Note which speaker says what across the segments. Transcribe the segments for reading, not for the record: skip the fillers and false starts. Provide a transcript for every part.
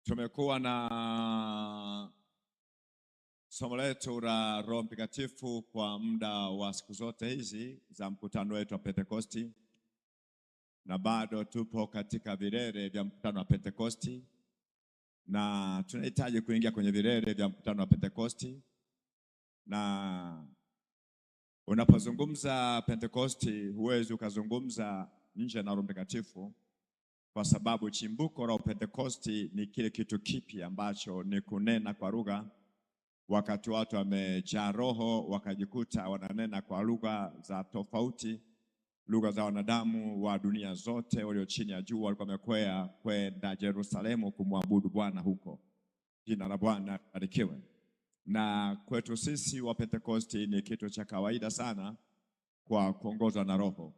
Speaker 1: Tumekuwa na somo letu la Roho Mtakatifu kwa muda wa siku zote hizi za mkutano wetu wa Pentekosti, na bado tupo katika vilele vya mkutano wa Pentekosti, na tunahitaji kuingia kwenye vilele vya mkutano wa Pentekosti. Na unapozungumza Pentekosti huwezi ukazungumza nje na Roho Mtakatifu, kwa sababu chimbuko la Pentekosti ni kile kitu kipi ambacho ni kunena kwa lugha. Wakati watu wamejaa Roho wakajikuta wananena kwa lugha za tofauti, lugha za wanadamu wa dunia zote walio chini ya jua walikuwa wamekwea kwenda Yerusalemu kumwabudu Bwana huko. Jina la Bwana libarikiwe. Na kwetu sisi wa Pentekosti ni kitu cha kawaida sana kwa kuongozwa na Roho,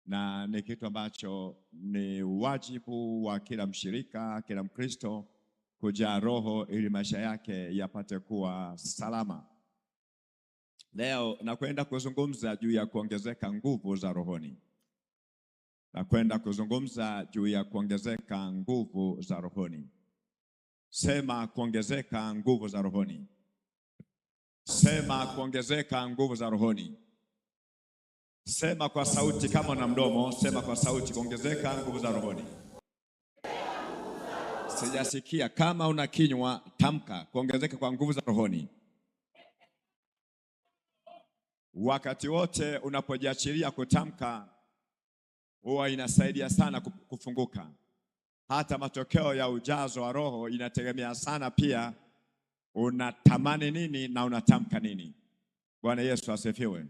Speaker 1: na ni kitu ambacho ni wajibu wa kila mshirika, kila Mkristo kujaa Roho ili maisha yake yapate kuwa salama. Leo nakwenda kuzungumza juu ya kuongezeka nguvu za rohoni. Nakwenda kuzungumza juu ya kuongezeka nguvu za rohoni. Sema kuongezeka nguvu za rohoni. Sema kuongezeka nguvu za rohoni. Sema kwa sauti kama na mdomo, sema kwa sauti kuongezeka nguvu za rohoni. Sijasikia. Kama una kinywa tamka kuongezeka kwa nguvu za rohoni. Wakati wote unapojiachilia kutamka huwa inasaidia sana kufunguka. Hata matokeo ya ujazo wa Roho inategemea sana pia unatamani nini na unatamka nini. Bwana Yesu asifiwe.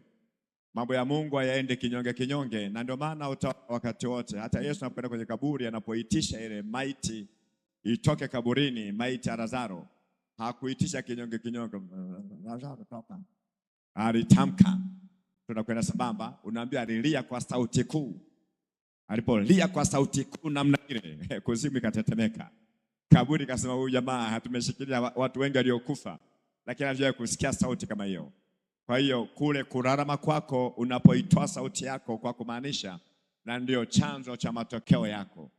Speaker 1: Mambo ya Mungu hayaende kinyonge kinyonge, na ndio maana wakati wote hata Yesu anapoenda kwenye kaburi anapoitisha ile maiti itoke kaburini, maiti ya Lazaro, hakuitisha kinyonge kinyonge, Lazaro toka. Alitamka. Tunakwenda sambamba, unaambia alilia kwa sauti kuu. Alipolia kwa sauti kuu namna ile, kuzimu ikatetemeka. Kaburi kasema huyu jamaa tumeshikilia watu wengi waliokufa, lakini hajawahi kusikia sauti kama hiyo. Kwa hiyo kule kurarama kwako unapoitoa sauti yako kwa kumaanisha, na ndio chanzo cha matokeo yako.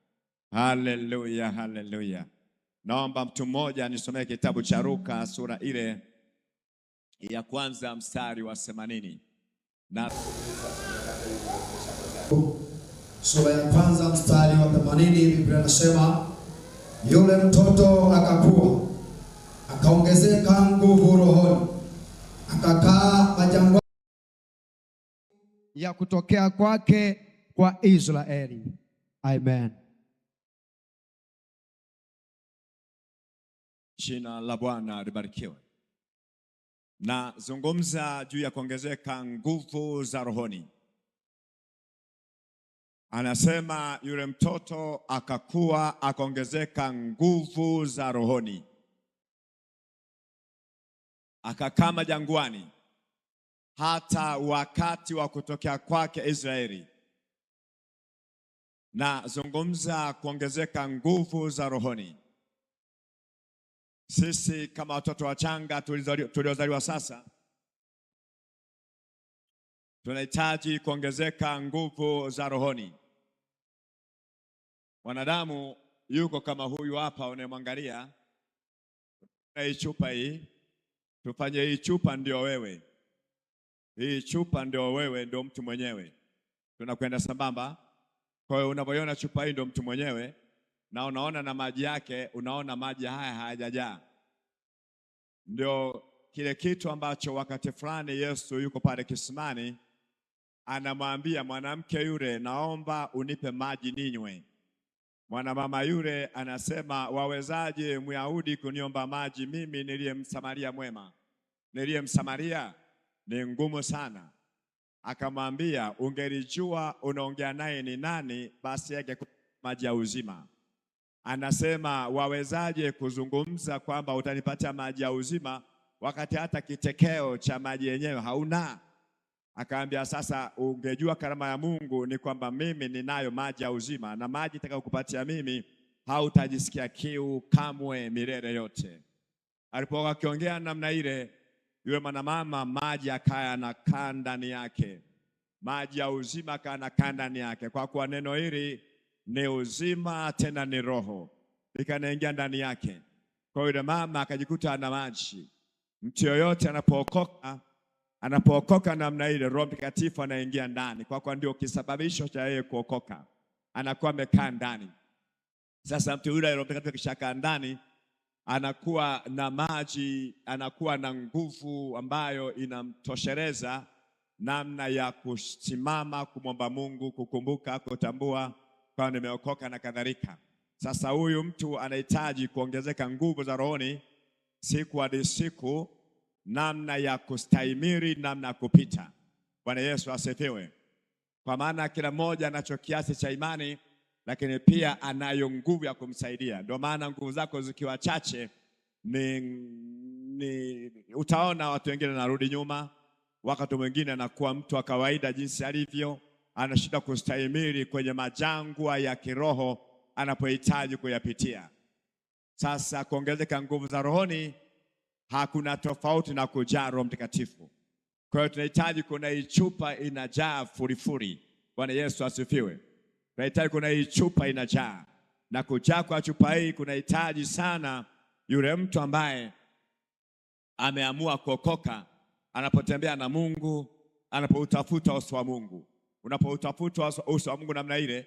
Speaker 1: Haleluya, haleluya. Naomba mtu mmoja nisomee kitabu cha Luka sura ile ya kwanza mstari wa 80. Na
Speaker 2: sura ya kwanza mstari wa 80, Biblia inasema yule mtoto akakua, akaongezeka nguvu rohoni, akakaa majangwani ya kutokea kwake kwa Israeli. Amen.
Speaker 1: Jina la Bwana libarikiwe. Na zungumza juu ya kuongezeka nguvu za rohoni. Anasema yule mtoto akakua, akaongezeka nguvu za rohoni, akakaa majangwani hata wakati wa kutokea kwake Israeli. Na zungumza kuongezeka nguvu za rohoni. Sisi kama watoto wachanga tuliozaliwa sasa tunahitaji kuongezeka nguvu za rohoni. Mwanadamu yuko kama huyu hapa unayemwangalia. Hii chupa hii, tufanye hii chupa ndio wewe. Hii chupa ndio wewe, ndio mtu mwenyewe. Tunakwenda sambamba. Kwa hiyo unapoiona chupa hii ndio mtu mwenyewe, na unaona na maji yake, unaona maji haya hayajajaa. Ndio kile kitu ambacho wakati fulani Yesu yuko pale kisimani, anamwambia mwanamke yule, naomba unipe maji ninywe. Mwanamama yule anasema, wawezaje Myahudi kuniomba maji mimi niliye Msamaria mwema? Niliye Msamaria ni ngumu sana. Akamwambia, ungelijua unaongea naye ni nani, basi angekupa maji ya uzima. Anasema, wawezaje kuzungumza kwamba utanipatia maji ya uzima wakati hata kitekeo cha maji yenyewe hauna? Akaambia, sasa ungejua karama ya Mungu ni kwamba mimi ninayo maji ya uzima, na maji nitakayokupatia mimi hautajisikia kiu kamwe milele yote. Alipokuwa akiongea namna ile, yule mwanamama maji akaya nakaa ndani yake, maji ya uzima akaya nakaa ndani yake, kwa kuwa neno hili ni uzima tena ni roho. ikanaingia ndani yake. Kwa hiyo yule mama akajikuta ana maji. Mtu yoyote anapookoka namna ile, Roho Mtakatifu anaingia ndani, kwa ndio kisababisho cha yeye kuokoka, anakuwa amekaa ndani. Sasa mtu yule Roho Mtakatifu akishakaa ndani, anakuwa na maji, anakuwa na nguvu ambayo inamtosheleza namna ya kusimama, kumwomba Mungu, kukumbuka, kutambua kwa nimeokoka na kadhalika. Sasa huyu mtu anahitaji kuongezeka nguvu za rohoni siku hadi siku, namna ya kustahimili, namna ya kupita. Bwana Yesu asifiwe. Kwa maana kila mmoja anacho kiasi cha imani, lakini pia anayo nguvu ya kumsaidia. Ndio maana nguvu zako zikiwa chache, utaona watu wengine narudi nyuma, wakati mwingine anakuwa mtu wa kawaida jinsi alivyo, anashindwa kustahimili kwenye majangwa ya kiroho anapohitaji kuyapitia. Sasa kuongezeka nguvu za rohoni hakuna tofauti na kujaa Roho Mtakatifu. Kwa hiyo tunahitaji kuna hii chupa inajaa furifuri. Bwana Yesu asifiwe. Tunahitaji kuna hii chupa inajaa, na kujaa kwa chupa hii kunahitaji sana yule mtu ambaye ameamua kuokoka, anapotembea na Mungu, anapoutafuta uso wa Mungu. Unapoutafuta uso wa Mungu namna ile,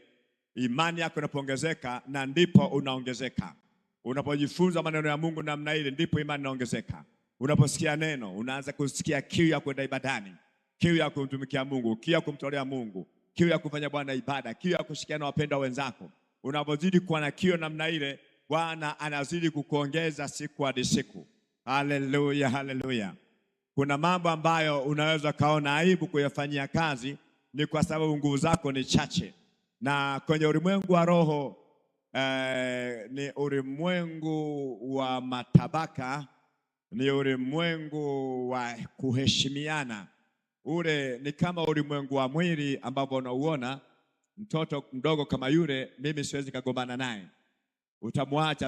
Speaker 1: imani yako inapoongezeka, na ndipo unaongezeka. Unapojifunza maneno ya Mungu namna ile, ndipo imani inaongezeka. Unaposikia neno, unaanza kusikia kiu ya kwenda ibadani, kiu ya kumtumikia Mungu, kiu ya kumtolea Mungu, kiu ya kufanya Bwana ibada, kiu ya kushikiana na wapendwa wenzako. Unapozidi kuwa na kiu namna ile, Bwana anazidi kukuongeza siku hadi siku. Haleluya, haleluya. Kuna mambo ambayo unaweza kaona aibu kuyafanyia kazi, ni kwa sababu nguvu zako ni chache. Na kwenye ulimwengu wa roho ni ulimwengu wa matabaka, ni ulimwengu wa kuheshimiana. Ule ni kama ulimwengu wa mwili ambapo unauona mtoto mdogo kama yule, mimi siwezi kagombana naye. Utamwacha,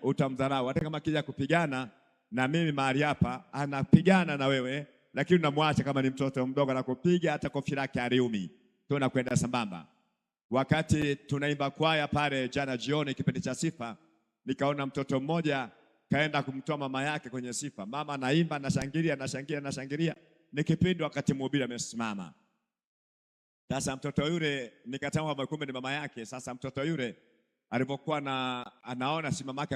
Speaker 1: utamdharau. Hata kama kija kupigana na mimi mahali hapa, anapigana na wewe, lakini unamwacha kama ni mtoto mdogo, na kupiga hata kofi lake haliumi. Tunakwenda sambamba. Wakati tunaimba kwaya pale jana jioni kipindi cha sifa, nikaona mtoto mmoja kaenda kumtoa mama yake kwenye sifa. Mama anaimba, anashangilia. Ni kipindi wakati mhubiri amesimama. Sasa mtoto yule nikatambua kumbe ni mama yake. Sasa mtoto yule alipokuwa anaona si mama yake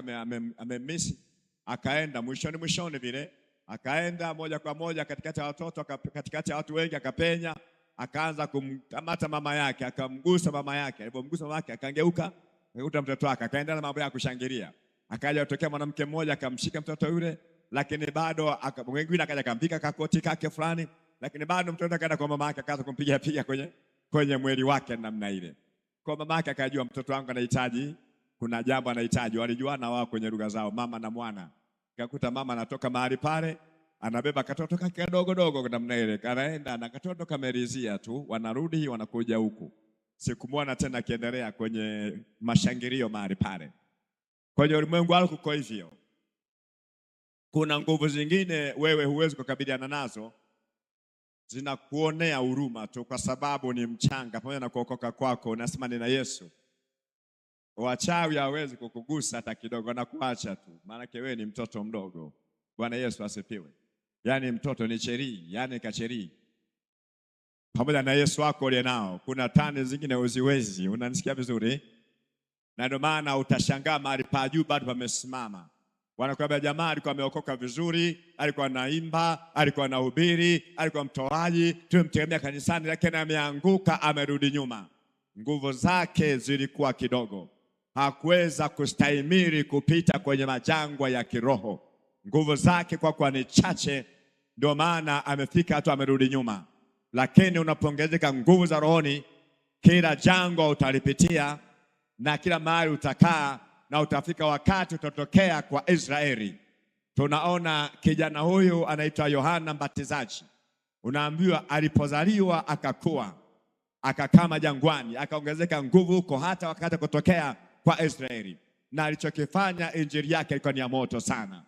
Speaker 1: amemisi, akaenda mwishoni vile, akaenda moja kwa moja katikati ya watoto, katikati ya watu wengi, akapenya, akaanza kumkamata mama yake, akamgusa mama yake. Alipomgusa mama yake, akangeuka, akakuta mtoto wake, akaenda na mambo ya kushangilia. Akaja kutokea mwanamke mmoja, akamshika mtoto yule, lakini bado mwingine akaja akampika kakoti kake fulani, lakini bado mtoto akaenda kwa mama yake, akaanza kumpiga kwenye mwili wake namna ile. Kwa mama yake akajua mtoto wangu anahitaji, kuna jambo anahitaji. Walijuana wao kwenye lugha zao, mama na mwana. Akakuta mama anatoka mahali pale, anabeba katoto kake kadogo namna ile, kanaenda na katoto kamerizia tu, wanarudi wanakuja huku. Sikumwona tena akiendelea kwenye mashangilio mahali pale. Kwenye ulimwengu wako kwa hivyo, kuna nguvu zingine wewe huwezi kukabiliana nazo, zinakuonea huruma tu kwa sababu ni mchanga. Pamoja na kuokoka kwako, unasema nina Yesu, wachawi hawezi kukugusa hata kidogo, na kuacha tu, maana wewe ni mtoto mdogo. Bwana Yesu asifiwe. Yani mtoto ni cheri, yani kacheri. Pamoja na Yesu wako ule nao, kuna tani zingine uziwezi. Unanisikia vizuri? Na ndio maana utashangaa mahali pa juu bado pamesimama. Wanakuambia jamaa alikuwa ameokoka vizuri, alikuwa anaimba, alikuwa anahubiri, alikuwa mtoaji, tumemtegemea kanisani, lakini ameanguka, amerudi nyuma. Nguvu zake zilikuwa kidogo, hakuweza kustahimili kupita kwenye majangwa ya kiroho. Nguvu zake kwa ni chache, ndio maana amefika tu amerudi nyuma. Lakini unapoongezeka nguvu za rohoni, kila jangwa utalipitia na kila mahali utakaa, na utafika wakati utatokea kwa Israeli. Tunaona kijana huyu anaitwa Yohana Mbatizaji. Unaambiwa alipozaliwa akakua, akakama jangwani, akaongezeka nguvu huko hata wakati kutokea kwa Israeli. Na alichokifanya, injili yake ilikuwa ni ya moto sana.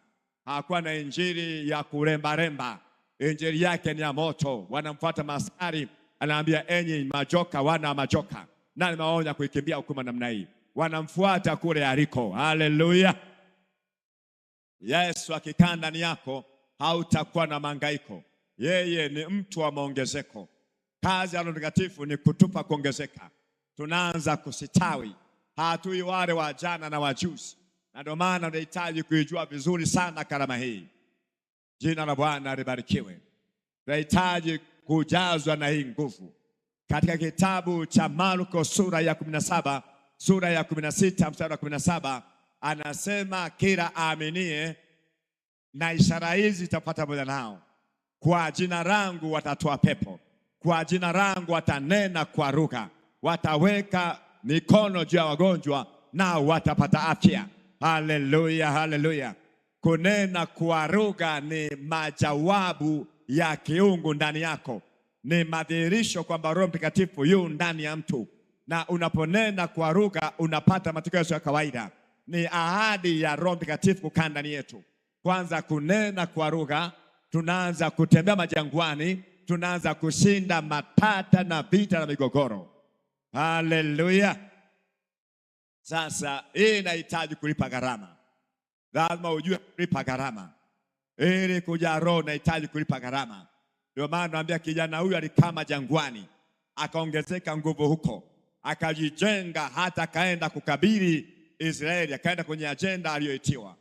Speaker 1: Hakuwa na injili ya kuremba. Injili yake ni ya moto. Wanamfuata maskari, anaambia enyi majoka, wana majoka, na nimewaonya kuikimbia hukumu namna hii. wanamfuata kule aliko. Haleluya! Yesu akikaa ndani yako hautakuwa na mangaiko. Yeye ni mtu wa maongezeko. Kazi ya Roho Mtakatifu ni kutupa kuongezeka. Tunaanza kusitawi, hatui wale wa jana na wajuzi, na ndio maana tunahitaji kuijua vizuri sana karama hii. Jina la Bwana libarikiwe. Tunahitaji kujazwa na hii nguvu. Katika kitabu cha Marko sura ya 17, sura ya 16 mstari wa 17 anasema, kila aaminie na ishara hizi zitapata pamoja nao. Kwa jina langu watatoa pepo, kwa jina langu watanena kwa lugha, wataweka mikono juu ya wagonjwa nao watapata afya. Haleluya, haleluya. Kunena kwa lugha ni majawabu ya kiungu ndani yako. Ni madhihirisho kwamba Roho Mtakatifu yu ndani ya mtu, na unaponena kwa lugha unapata matokeo ya kawaida. Ni ahadi ya Roho Mtakatifu kukaa ndani yetu. Kwanza kunena kwa lugha, tunaanza kutembea majangwani, tunaanza kushinda matata na vita na migogoro. Haleluya. Sasa hii inahitaji kulipa gharama. Lazima ujue kulipa gharama. Ili kuja Roho inahitaji kulipa gharama. Ndio maana naambia kijana huyu alikaa majangwani, akaongezeka nguvu huko, akajijenga hata akaenda kukabili Israeli, akaenda kwenye ajenda aliyoitiwa.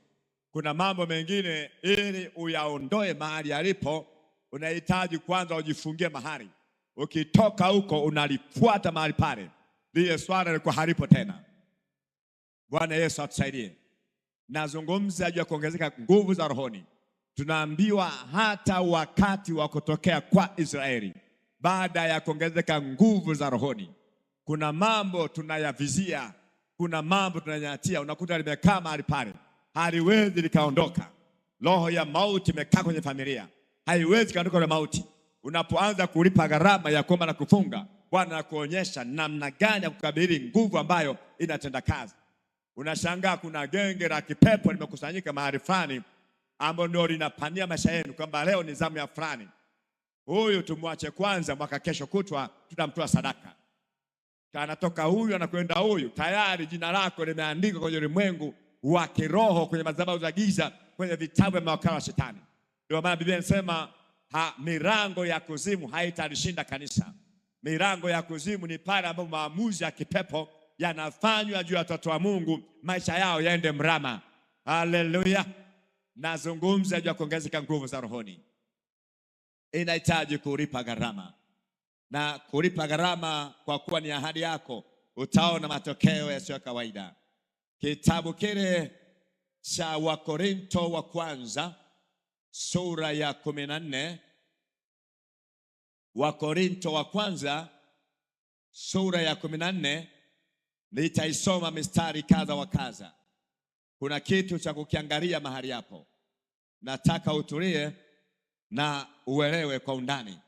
Speaker 1: Kuna mambo mengine ili uyaondoe mahali alipo, unahitaji kwanza ujifungie mahali. Ukitoka huko unalifuata mahali pale, lile swala liko halipo tena. Bwana Yesu atusaidie. Nazungumza juu ya kuongezeka nguvu za rohoni. Tunaambiwa hata wakati wa kutokea kwa Israeli, baada ya kuongezeka nguvu za rohoni, kuna mambo tunayavizia, kuna mambo tunanyatia, unakuta limekaa mahali pale, haliwezi likaondoka. Roho ya mauti imekaa kwenye familia, haiwezi kaondoka na mauti. Unapoanza kulipa gharama ya kuomba na kufunga, Bwana anakuonyesha namna gani ya kukabili nguvu ambayo inatenda kazi. Unashangaa kuna genge la kipepo limekusanyika mahali fulani, ambalo ndio linapania maisha yenu, kwamba leo ni zamu ya fulani, huyu tumwache kwanza, mwaka kesho kutwa tutamtoa sadaka. Kanatoka huyu anakwenda huyu, tayari jina lako limeandikwa kwenye ulimwengu wa kiroho, kwenye madhabahu za giza, kwenye vitabu vya mawakala wa shetani. Ndio maana Biblia inasema milango ya kuzimu haitalishinda kanisa. Milango ya kuzimu ni pale ambapo maamuzi ya kipepo yanafanywa juu ya watoto wa Mungu, maisha yao yaende mrama. Haleluya. Nazungumza juu ya kuongezeka nguvu za rohoni. Inahitaji kulipa gharama, na kulipa gharama kwa kuwa ni ahadi yako, utaona matokeo yasiyo kawaida. Kitabu kile cha Wakorinto wa kwanza sura ya 14, Wakorinto wa kwanza sura ya 14, nitaisoma mistari kadha wa kadha. Kuna kitu cha kukiangalia mahali hapo. Nataka utulie na uelewe kwa undani.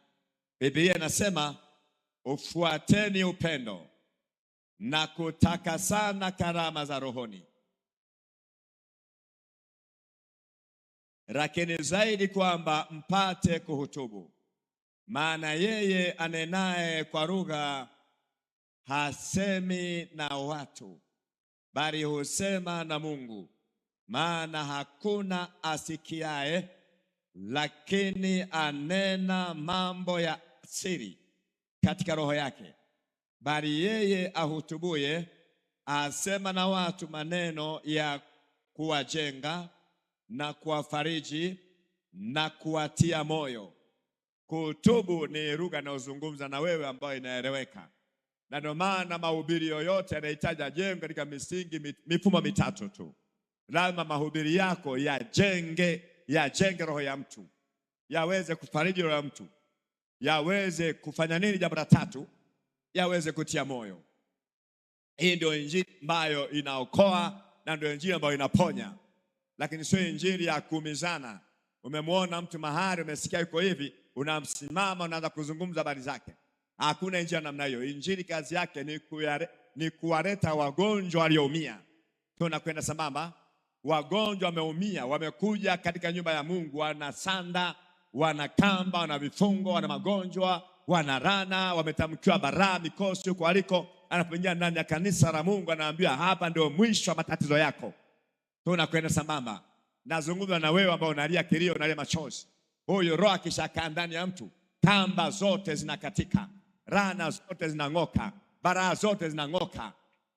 Speaker 1: Biblia inasema, ufuateni upendo na kutaka sana karama za rohoni, lakini zaidi kwamba mpate kuhutubu. Maana yeye anenaye kwa lugha hasemi na watu, bali husema na Mungu. Maana hakuna asikiaye, lakini anena mambo ya siri katika roho yake. Bali yeye ahutubuye asema na watu maneno ya kuwajenga na kuwafariji na kuwatia moyo. Kuhutubu ni lugha inayozungumza na wewe ambayo inaeleweka. Na ndio maana mahubiri yoyote yanahitaji ajenge katika misingi mifumo mitatu tu. Lazima mahubiri yako yajenge roho ya mtu, yaweze kufariji roho ya mtu, yaweze kufanya nini? Jambo la tatu, yaweze kutia moyo. Hii ndio injili ambayo inaokoa, na ndio injili ambayo inaponya, lakini sio injili ya kuumizana. Umemwona mtu mahali, umesikia yuko hivi, unamsimama unaanza kuzungumza habari zake. Hakuna injili namna hiyo. Injili kazi yake ni kuwaleta wagonjwa walioumia. Tunakwenda sambamba. Wagonjwa wameumia, wamekuja katika nyumba ya Mungu, wana sanda, wana kamba, wana vifungo, wana magonjwa, wana rana, wametamkiwa baraa, mikosi huko aliko. anapoingia ndani ya kanisa la Mungu anaambiwa hapa ndio mwisho wa matatizo yako. Tunakwenda sambamba. Nazungumza na wewe ambao unalia kilio, unalia machozi. Huyo roho akishakaa ndani ya mtu, kamba zote zinakatika, rana zote zinang'oka, baraa zote zinang'oka.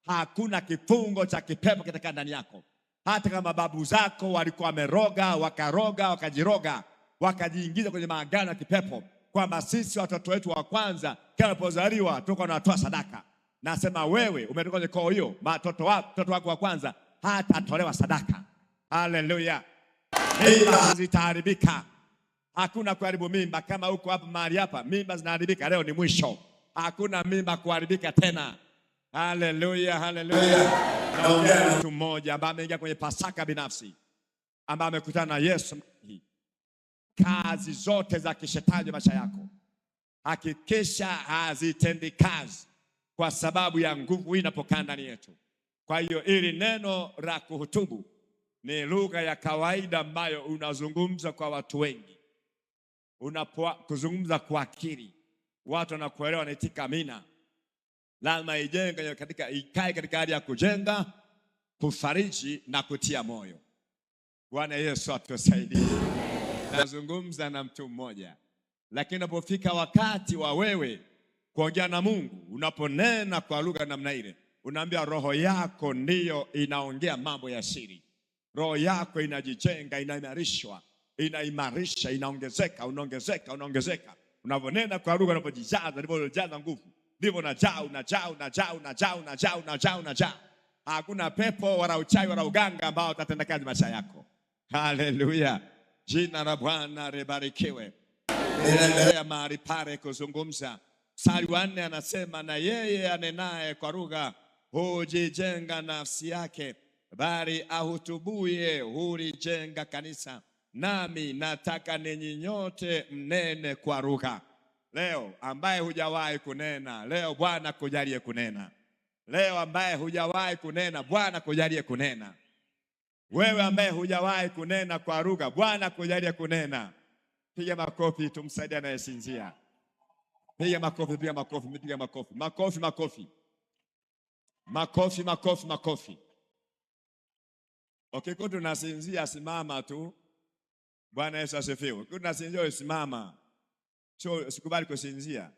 Speaker 1: Hakuna kifungo cha kipepo kitaka ndani yako. Hata kama babu zako walikuwa wameroga, wakajiroga, wakajiingiza kwenye maagano ya kipepo kwamba sisi watoto wetu wa kwanza wanapozaliwa tuko tunatoa sadaka. Nasema wewe umetoka kwenye koo hiyo, mtoto wako wa kwanza hatatolewa sadaka. Haleluya. Mimba zitaharibika. Hakuna kuharibu mimba. Kama uko hapa mahali hapa mimba zinaharibika, leo ni mwisho. Hakuna mimba kuharibika tena. Haleluya, haleluya. Naongea na mtu mmoja ambaye ameingia kwenye Pasaka binafsi, ambaye amekutana na Yesu. Kazi zote za kishetani maisha yako hakikisha hazitendi kazi, kwa sababu ya nguvu hii inapokaa ndani yetu. Kwa hiyo ili neno la kuhutubu ni lugha ya kawaida ambayo unazungumza kwa watu wengi. Unapozungumza kwa akili, watu wanakuelewa, wanaitika amina. Lazima ikae katika hali ya kujenga, kufariji na kutia moyo. Bwana Yesu atusaidie. Nazungumza na mtu mmoja, lakini unapofika wakati wa wewe kuongea na Mungu, unaponena kwa lugha namna ile, unaambia roho yako ndiyo inaongea mambo ya siri. Roho yako inajijenga, inaimarisha, inaongezeka, unaongezeka. Unaponena kwa lugha, unapojijaza, unapojaza nguvu, ndivyo unajaa. Hakuna pepo wala uchawi wala uganga ambao utatenda kazi maisha yako. Haleluya. Jina la Bwana libarikiwe. Ninaendelea mahali pale kuzungumza. Mstari wa 4 anasema, na yeye anenaye kwa lugha hujijenga nafsi yake, bali ahutubuye hulijenga kanisa. Nami nataka ninyi nyote mnene kwa lugha. Leo ambaye hujawahi kunena, leo Bwana kujalie kunena. Leo ambaye hujawahi kunena, Bwana kujalie kunena. Wewe ambaye hujawahi kunena kwa lugha, Bwana kujalie kunena. Piga makofi tumsaidie anayesinzia. Piga makofi, piga makofi, piga makofi. Makofi, makofi. Makofi, makofi, makofi. Okay, kwa tunasinzia simama tu. Bwana Yesu asifiwe. Kwa tunasinzia usimama. Sio usikubali kusinzia.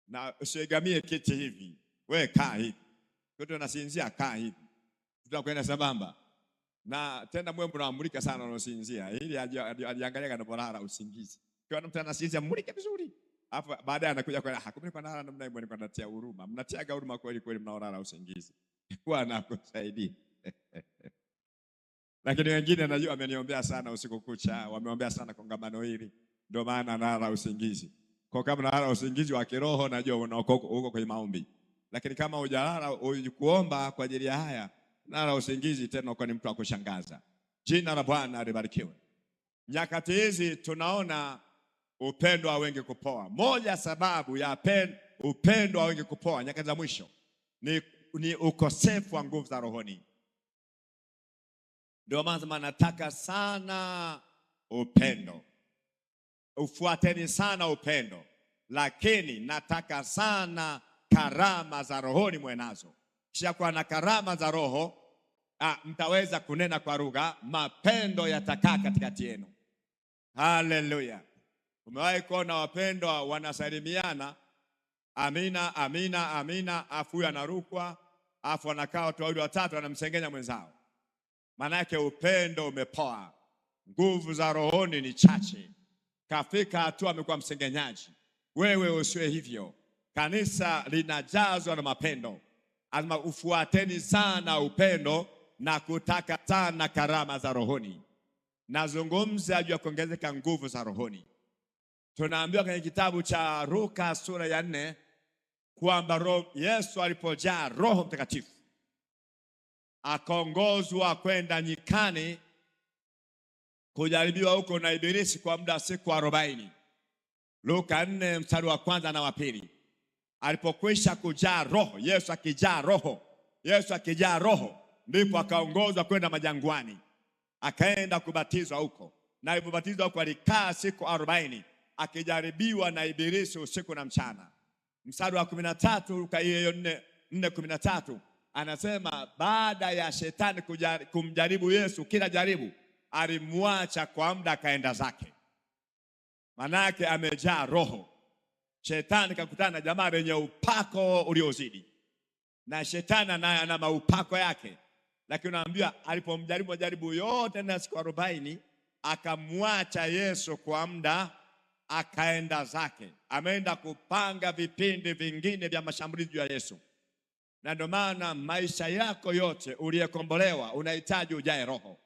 Speaker 1: Na usigamie kiti hivi. Wewe kaa hivi. Kwa tunasinzia kaa hivi. Tutakwenda sambamba. Na tena mwe mnaamulika sana unasinzia ili aliangalia anapolala usingizi. Kwa mtu anasinzia mulike vizuri. Alafu baadaye anakuja kwa hakumni kwa nala namna hiyo, mnatia huruma. Mnatia huruma kweli kweli, mnaolala usingizi. Bwana akusaidie. Lakini wengine najua ameniombea sana usiku kucha, wameombea sana kongamano hili, ndio maana nalala usingizi. Kwa kama nalala usingizi wa kiroho, najua uko kwenye maombi. Lakini kama hujalala kuomba kwa ajili ya haya, nalala usingizi tena kwa ni mtu akushangaza. Jina la Bwana libarikiwe. Nyakati hizi tunaona upendo wa wengi kupoa. Moja sababu ya upendo wa wengi kupoa nyakati za mwisho ni ukosefu wa nguvu za rohoni. Ndio maana nataka sana upendo. Ufuateni sana upendo. Lakini nataka sana karama za rohoni mwenazo. Kisha kwa na karama za roho, mtaweza kunena kwa lugha, mapendo yatakaa katikati yenu. Haleluya. Umewahi kuona wapendwa wanasalimiana, amina, amina, amina, afu huyu anarukwa, afu wanakaa watu wawili watatu wanamsengenya mwenzao. Maana yake upendo umepoa. Nguvu za rohoni ni chache. Kafika hatua amekuwa msengenyaji. Wewe usiwe hivyo. Kanisa linajazwa na mapendo. Lazima ufuateni sana upendo na kutaka sana karama za rohoni. Nazungumza juu ya kuongezeka nguvu za rohoni. Tunaambiwa kwenye kitabu cha Luka sura ya 4 kwamba Yesu alipojaa Roho Mtakatifu akaongozwa kwenda nyikani kujaribiwa huko na Ibilisi kwa muda wa siku 40. Luka 4 mstari wa 1 na wa 2. Alipokwisha kujaa Roho, Yesu akijaa Roho, ndipo akaongozwa kwenda majangwani. Akaenda kubatizwa huko. Na alipobatizwa huko alikaa siku 40 akijaribiwa na Ibilisi usiku na mchana. Mstari wa 13 Luka hiyo 4 4:13 anasema baada ya shetani kumjaribu Yesu kila jaribu, alimwacha kwa muda akaenda zake. Manake amejaa roho. Shetani kakutana na jamaa lenye upako uliozidi, na shetani ana maupako yake, lakini unaambiwa alipomjaribu majaribu yote na siku 40 akamwacha Yesu kwa muda akaenda zake. Ameenda kupanga vipindi vingine vya mashambulizi ya Yesu. Na ndio maana maisha yako yote uliyekombolewa unahitaji ujae roho,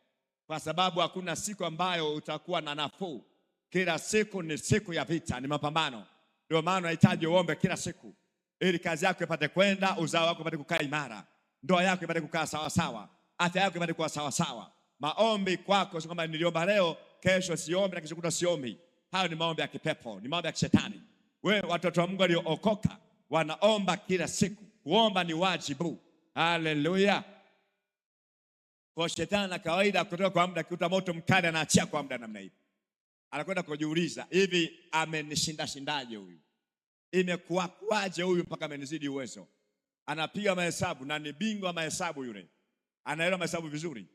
Speaker 1: kwa sababu hakuna siku ambayo utakuwa na nafuu. Kila siku ni siku ya vita, ni mapambano. Ndio maana unahitaji uombe kila siku, ili kazi yako ipate kwenda, uzao wako ipate kukaa imara, ndoa yako ipate kukaa sawa sawa, afya yako ipate kuwa sawa sawa. Maombi kwako sio kwamba niliomba leo, kesho siombi na kesho kutwa siombi. Hayo ni maombi ya kipepo, ni maombi ya kishetani. Wewe watoto wa Mungu waliookoka wanaomba kila siku. Kuomba ni wajibu. Haleluya. Kwa shetani na kawaida kutoka kwa muda kiuta moto mkali anaachia kwa muda namna hii. Anakwenda kujiuliza, hivi amenishinda shindaje huyu? Imekuwa kwaje huyu mpaka amenizidi uwezo? Anapiga mahesabu, na ni bingwa mahesabu yule. Anaelewa mahesabu vizuri.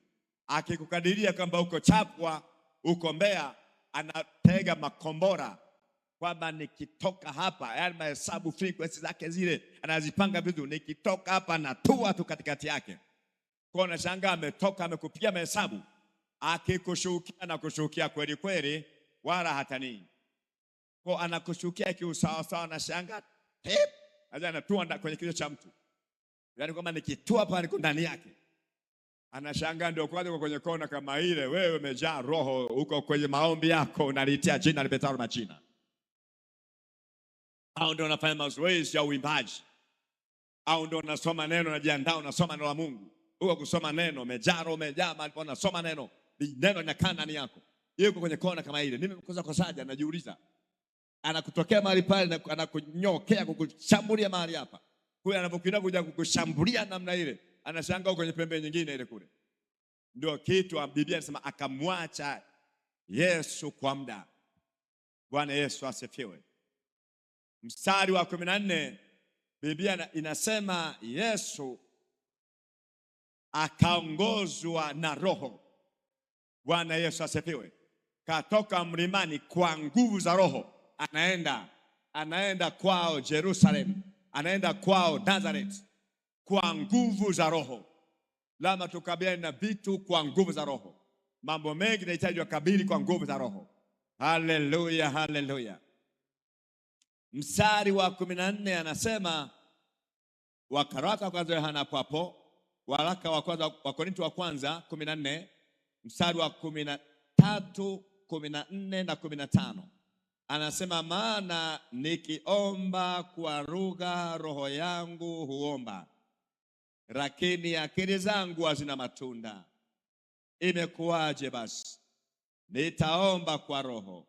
Speaker 1: Akikukadiria kwamba uko Chapwa, uko Mbeya, anatega makombora kwamba nikitoka hapa, yani mahesabu frequency zake zile anazipanga vizuri, nikitoka hapa natua tu katikati yake. Kwa unashangaa ametoka amekupigia mahesabu, akikushukia na kushukia kweli kweli, wala hatani. Kwa anakushukia kiusawa sawa, na shangaa aje anatua kwenye kichwa cha mtu, yani kwamba nikitua hapa niko ndani yake. Anashangaa ndio kwanza kwenye kona kama ile. Wewe umejaa roho, uko kwenye maombi yako unalitia jina lipetalo majina, au ndio unafanya mazoezi ya uimbaji, au ndio unasoma neno, unajiandaa unasoma neno la Mungu. Uko kusoma neno, umejaa roho, umejaa mahali unasoma neno, neno linakaa ndani yako. Yuko kwenye kona kama ile, mimi mkosa kosaje? Anajiuliza, anakutokea mahali pale na anakunyokea kukushambulia mahali hapa. Huyu anapokwenda kuja kukushambulia namna ile, anashangaa kwenye pembe nyingine ile kule. Ndio kitu Biblia inasema akamwacha Yesu kwa muda. Bwana Yesu asifiwe. Mstari wa 14 Biblia inasema Yesu akaongozwa na Roho. Bwana Yesu asifiwe. Katoka mlimani kwa nguvu za Roho, anaenda kwao Jerusalem, anaenda kwao Nazareth kwa nguvu za Roho. Lama tukabiliane na vitu kwa nguvu za Roho. Mambo mengi yanahitaji wakabili kwa nguvu za Roho. Haleluya, haleluya. Mstari wa 14 anasema, waraka wa kwanza Yohana hapo, waraka wa kwanza wa Korinto wa kwanza 14 mstari wa 13, 14 na 15 anasema, maana nikiomba kwa lugha roho yangu huomba, lakini akili zangu hazina matunda. Imekuwaje basi? Nitaomba kwa roho,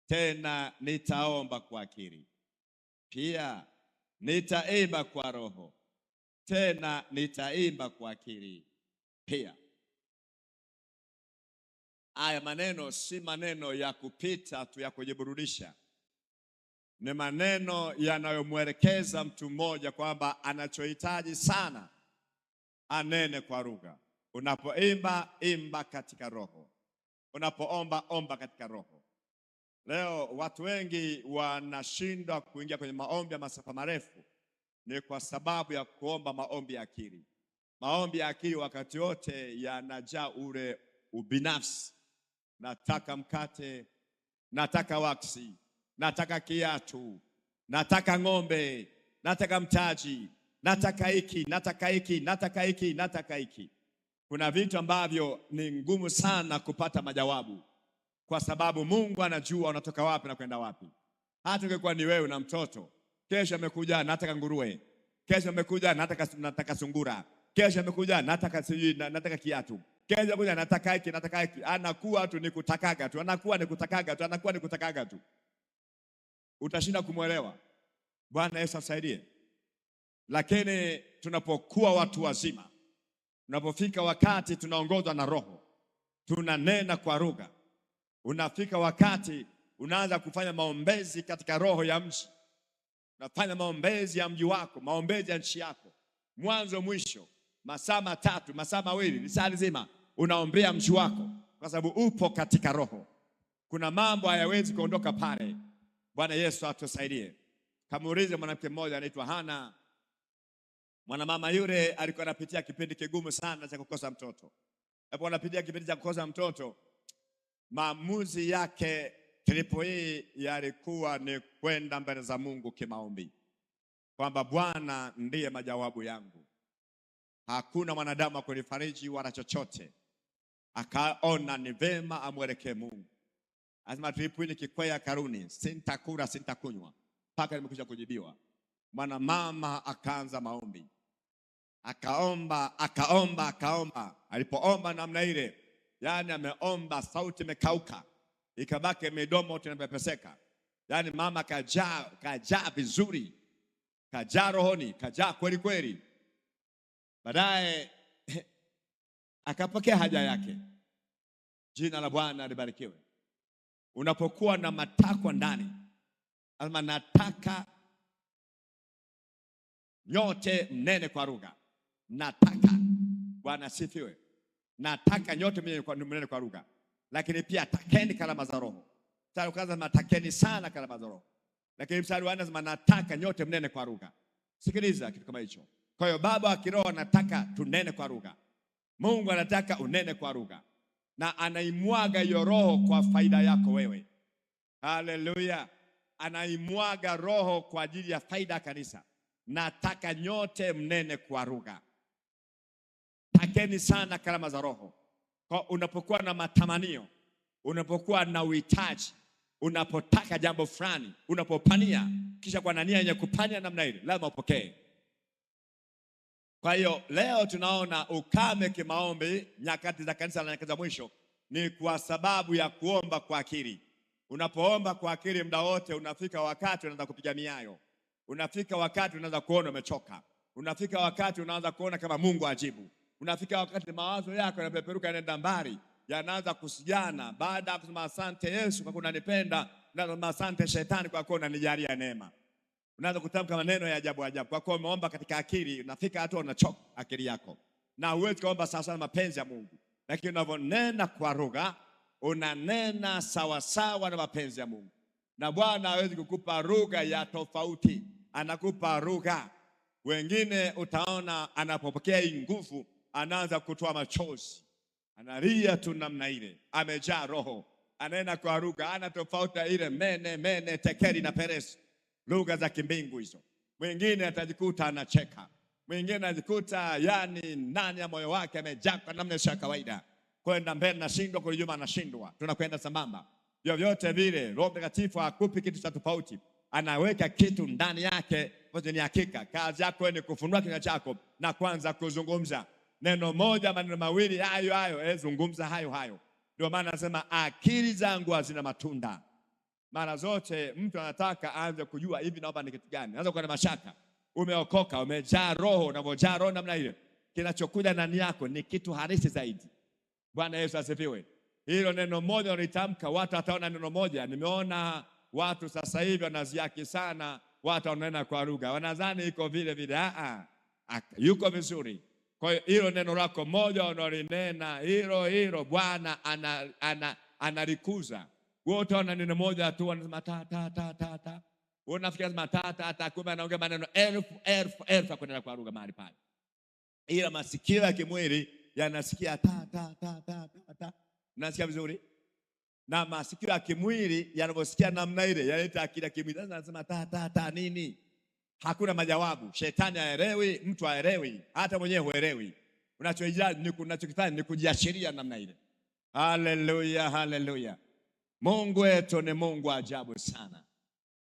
Speaker 1: tena nitaomba kwa akili. Pia nitaimba kwa roho, tena nitaimba kwa akili pia. Haya maneno si maneno ya kupita tu ya kujiburudisha. Ni maneno yanayomwelekeza mtu mmoja kwamba anachohitaji sana anene kwa lugha. Unapoimba, imba katika roho. Unapoomba, omba katika roho. Leo watu wengi wanashindwa kuingia kwenye maombi ya masafa marefu, ni kwa sababu ya kuomba maombi ya akili. Maombi ya akili wakati wote yanajaa ule ubinafsi. Nataka mkate, nataka waksi, nataka kiatu, nataka ng'ombe, nataka mtaji, nataka hiki, nataka hiki, nataka hiki, nataka hiki. Kuna vitu ambavyo ni ngumu sana kupata majawabu, kwa sababu Mungu anajua unatoka wapi na kwenda wapi. Hata ingekuwa ni wewe na mtoto, kesho amekuja nataka nguruwe, kesho amekuja nataka sungura, kesho amekuja nataka kiatu, kesho amekuja nataka hiki, nataka hiki. Anakuwa tu nikutakaga tu, anakuwa nikutakaga tu, anakuwa nikutakaga tu. Utashinda kumwelewa. Bwana Yesu asaidie. Lakini tunapokuwa watu wazima, tunapofika wakati tunaongozwa na Roho, tunanena kwa lugha. Unafika wakati unaanza kufanya maombezi katika roho ya mji. Unafanya maombezi ya mji wako, maombezi ya nchi yako, mwanzo mwisho, masaa matatu, masaa mawili, lisaa zima unaombea mji wako, kwa sababu upo katika roho. Kuna mambo hayawezi kuondoka pale. Bwana Yesu atusaidie. Kamuulize mwanamke mmoja anaitwa Hana. Mwanamama yule alikuwa anapitia kipindi kigumu sana cha kukosa mtoto. Hapo anapitia kipindi cha kukosa mtoto, maamuzi yake tripo hii yalikuwa ni kwenda mbele za Mungu kimaombi, kwamba Bwana ndiye majawabu yangu, hakuna mwanadamu akunifariji wala chochote. Akaona ni vema amwelekee Mungu. Asema tripo hii nikikwea karuni, sintakula sintakunywa mpaka nimekuja kujibiwa. Mwana mama akaanza maombi, akaomba. Alipoomba namna ile, yani ameomba sauti imekauka, ikabaki midomo tunapepeseka. Yani mama kajaa vizuri, kajaa rohoni, kajaa kweli kweli. Baadaye akapokea haja yake. Jina la Bwana libarikiwe. Unapokuwa na matakwa ndani, ama nataka nyote mnene kwa lugha, nataka, Bwana sifiwe, nataka nyote mnene kwa lugha, lakini pia takeni karama za Roho. Mstari wa kwanza matakeni sana karama za Roho, lakini mstari wa nne anasema nataka nyote mnene kwa lugha. Sikiliza kitu kama hicho. Kwa hiyo Baba wa kiroho anataka tunene kwa lugha, Mungu anataka unene kwa lugha, na anaimwaga hiyo roho kwa faida yako wewe. Haleluya! Anaimwaga roho kwa ajili ya faida ya kanisa. Nataka nyote mnene kwa lugha. Takeni sana karama za Roho. Kwa unapokuwa na matamanio, unapokuwa na uhitaji, unapotaka jambo fulani, unapopania, kisha kwa nia yenye kupania namna ile, lazima upokee. Kwa hiyo leo tunaona ukame kimaombi nyakati za kanisa na nyakati za mwisho ni kwa sababu ya kuomba kwa akili. Unapoomba kwa akili muda wote, unafika wakati unaanza kupiga miayo. Unafika wakati unaanza kuona umechoka. Unafika wakati unaanza kuona kama Mungu ajibu. Unafika wakati mawazo yako yanapeperuka yanaenda mbali, yanaanza kusijana. Baada ya kusema asante Yesu kwa kuwa unanipenda, na asante Shetani kwa kuwa unanijalia neema, unaanza kutamka maneno ya ajabu ajabu kwa kuwa umeomba katika akili. Unafika hata unachoka akili yako, na huwezi kuomba sawa sawa na mapenzi ya Mungu. Lakini unavyonena kwa lugha, unanena sawa sawa na mapenzi ya Mungu. Na Bwana hawezi kukupa lugha ya tofauti, anakupa lugha. Wengine utaona anapopokea hii nguvu anaanza kutoa machozi, analia tu namna ile, amejaa roho, anena kwa lugha, ana tofauti ile mene tekeri na peresi, lugha za kimbingu hizo. Mwingine atajikuta anacheka, mwingine anajikuta yani ndani ya moyo wake amejaa kwa namna ya kawaida, kwenda mbele nashindwa, kule nyuma nashindwa, tunakwenda sambamba. Vyovyote vile Roho Mtakatifu hakupi kitu cha tofauti, anaweka kitu ndani yake ambacho ni hakika. Kazi yako ni kufunua kinywa chako na kwanza kuzungumza neno moja, maneno mawili, hayo zungumza hayo. Ndio maana anasema akili zangu hazina matunda. Mara zote mtu anataka aanze kujua hivi naomba ni kitu gani. Anza kuwa na mashaka. Umeokoka, umejaa roho, unavojaa roho namna ile, kinachokuja ndani yako ni kitu halisi zaidi. Bwana Yesu asifiwe. Hilo neno moja ulitamka, watu wataona neno moja. Nimeona watu sasa hivi wanaziaki sana, watu wananena kwa lugha, wanadhani iko vile vile. Yuko vizuri. Kwa hiyo hilo neno lako moja unalinena, hilo Bwana analikuza. Wote wana neno moja tu, wanasema ta. Unafikia sema ta, kumbe anaongea maneno elfu kunena kwa lugha mahali pale. Ila masikio ya kimwili yanasikia ta. Unasikia vizuri? Na masikio ya kimwili yanavyosikia namna ile yanaleta akili ya kimwili. Sasa anasema ta nini? Hakuna majawabu. Shetani haelewi, mtu haelewi, hata mwenyewe huelewi. Unachokifanya ni kujiashiria namna ile. Haleluya. Mungu wetu ni Mungu ajabu sana.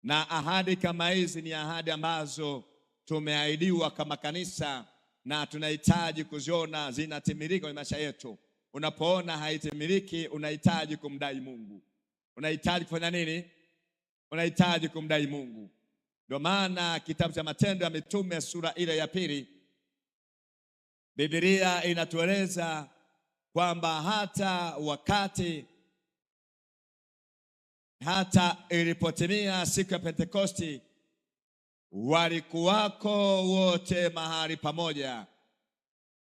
Speaker 1: Na ahadi kama hizi ni ahadi ambazo tumeahidiwa kama kanisa, na tunahitaji kuziona zinatimilika kwenye maisha yetu. Unapoona haitimiliki, unahitaji kumdai Mungu. Unahitaji kufanya nini? Unahitaji kumdai Mungu. Ndio maana kitabu cha Matendo ya Mitume sura ile ya 2, Biblia inatueleza kwamba hata ilipotimia siku ya Pentekosti, walikuwako wote mahali pamoja.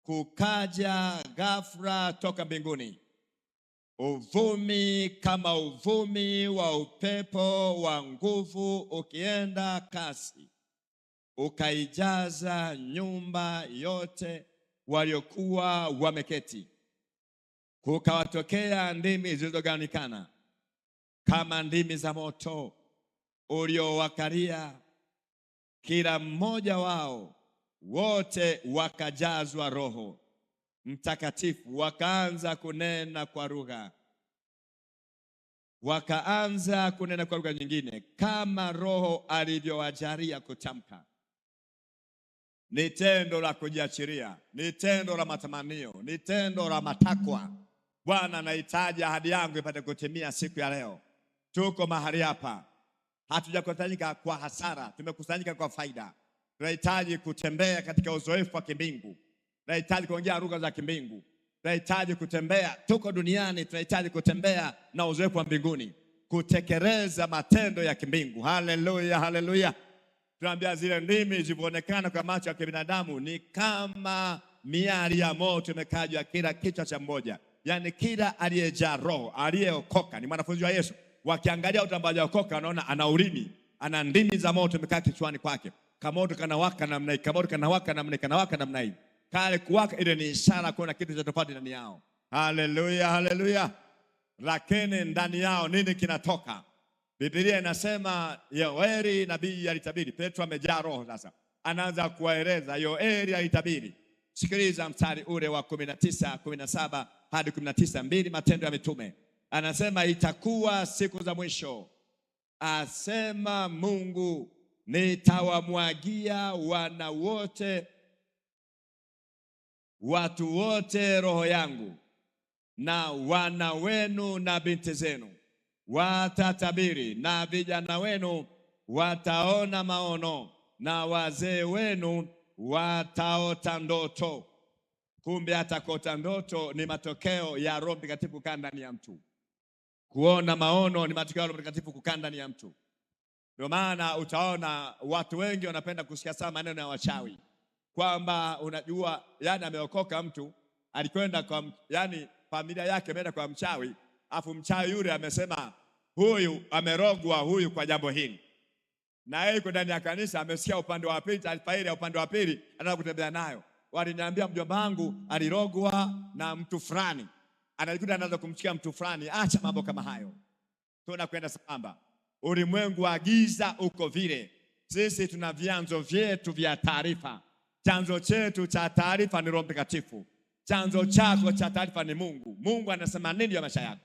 Speaker 1: Kukaja ghafla toka mbinguni uvumi kama uvumi wa upepo wa nguvu ukienda kasi, ukaijaza nyumba yote waliokuwa wameketi. Kukawatokea ndimi zilizogawanyikana kama ndimi za moto uliowakalia kila mmoja wao. Wote wakajazwa Roho Mtakatifu, wakaanza kunena kwa lugha. Wakaanza kunena kwa lugha nyingine kama Roho alivyowajalia kutamka. Ni tendo la kujiachilia, ni tendo la matamanio, ni tendo la matakwa. Bwana, nahitaji ahadi yangu ipate kutimia siku ya leo. Tuko mahali hapa, hatujakusanyika kwa hasara, tumekusanyika kwa faida. Tunahitaji kutembea katika uzoefu wa kimbingu. Tunahitaji kuongea lugha za kimbingu. Tunahitaji kutembea, tuko duniani, tunahitaji kutembea na uzoefu wa mbinguni, kutekeleza matendo ya kimbingu. Haleluya, haleluya. Tunaambia zile ndimi zilivyoonekana kwa macho ya kibinadamu ni kama miali ya moto imekaa juu ya kila kichwa cha mmoja. Yaani kila aliyejaa Roho, aliyeokoka, ni mwanafunzi wa Yesu, wakiangalia utambaji wa okoka wanaona ana ulimi, ana ndimi za moto imekaa kichwani kwake. Kamoto kanawaka namna hii, kamoto kanawaka namna hii, kanawaka namna hii. Kale kuwaka ile ni ishara kuna kitu cha tofauti ndani yao. Haleluya, haleluya. Lakini ndani yao nini kinatoka? Biblia inasema Yoeli nabii alitabiri. Petro amejaa Roho sasa. Anaanza kuwaeleza Yoeli alitabiri. Sikiliza mstari ule wa 19, 17 hadi 19, 2 Matendo ya Mitume. Anasema itakuwa siku za mwisho, asema Mungu, nitawamwagia wana wote, watu wote Roho yangu, na wana wenu na binti zenu watatabiri, na vijana wenu wataona maono, na wazee wenu wataota ndoto. Kumbe hata kuota ndoto ni matokeo ya Roho Mtakatifu kukaa ndani ya mtu. Kuona maono ni matokeo ya Roho Mtakatifu kukaa ndani ya mtu. Ndio maana utaona watu wengi wanapenda kusikia sana maneno ya wachawi, kwamba unajua, yani ameokoka mtu, alikwenda kwa, yani familia yake imeenda kwa mchawi, afu mchawi yule amesema huyu amerogwa huyu kwa jambo hili. Na yeye yuko ndani ya kanisa, amesikia upande wa pili, taarifa ile ya upande wa pili, anataka kutembea nayo. Waliniambia mjomba wangu alirogwa na mtu fulani. Analikuta anaanza kumchikia mtu fulani. Acha mambo kama hayo. Tunakwenda sambamba. Ulimwengu wa giza uko vile. Sisi tuna vyanzo vyetu vya taarifa. Chanzo chetu cha taarifa ni Roho Mtakatifu. Chanzo chako cha taarifa ni Mungu. Mungu anasema nini ya maisha yako?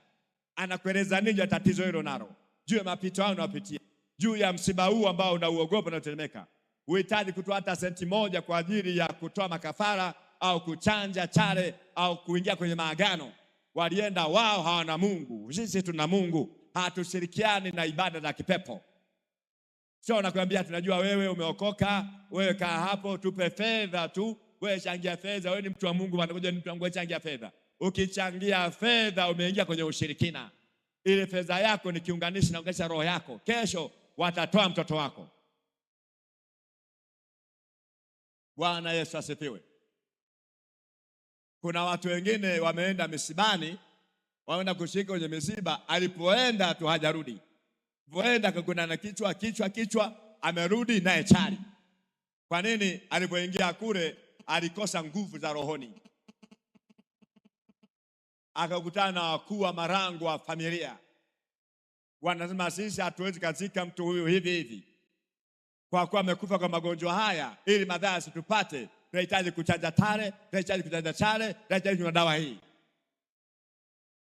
Speaker 1: Anakueleza nini ya tatizo hilo nalo? Juu ya mapito yao unayopitia. Juu ya msiba huu ambao unauogopa na unatetemeka. Uhitaji kutoa hata senti moja kwa ajili ya kutoa makafara au kuchanja chale au kuingia kwenye maagano. Walienda wao, hawana Mungu. Sisi tuna Mungu. Hatushirikiani na ibada za kipepo. Sio nakwambia tunajua wewe umeokoka, wewe kaa hapo tupe fedha tu, wewe changia fedha, wewe ni mtu wa Mungu, wanakuja ni mtu wa Mungu, changia fedha. Ukichangia fedha umeingia kwenye ushirikina. Ile fedha yako ni kiunganishi na unganisha roho yako. Kesho watatoa mtoto wako. Bwana Yesu asifiwe. Kuna watu wengine wameenda misibani, wameenda kushiriki kwenye misiba, alipoenda tu hajarudi. Alipoenda kakuna na kichwa, amerudi naye chali. Kwa nini? Alipoingia kule alikosa nguvu za rohoni. Akakutana na wakuu wa marango wa familia. Wanasema sisi hatuwezi kazika mtu huyu hivi hivi, kwa kuwa amekufa kwa magonjwa haya, ili madhara situpate, tunahitaji kuchanja tare, tunahitaji kuchanja chale, tunahitaji kunywa dawa hii.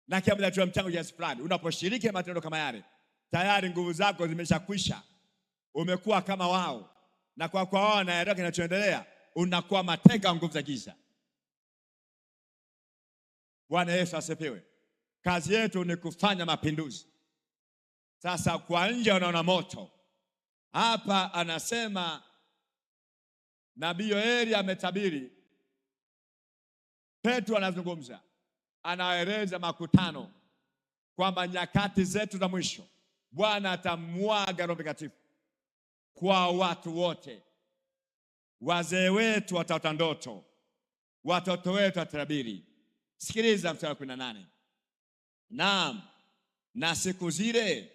Speaker 1: Na kila mmoja tu mchango kiasi fulani. Unaposhiriki matendo kama yale, tayari nguvu zako zimeshakwisha. Umekuwa kama wao. Na kwa wao naelewa kinachoendelea, unakuwa mateka nguvu za giza. Bwana Yesu asifiwe. Kazi yetu ni kufanya mapinduzi. Sasa kwa nje unaona moto. Hapa anasema Nabii Yoeli ametabiri. Petro anazungumza, anaeleza makutano kwamba nyakati zetu za mwisho Bwana atamwaga Roho Mtakatifu. kwa watu wote. Wazee wetu wataota ndoto, watoto wetu watatabiri. Sikiliza mstari wa 18. Naam, na siku zile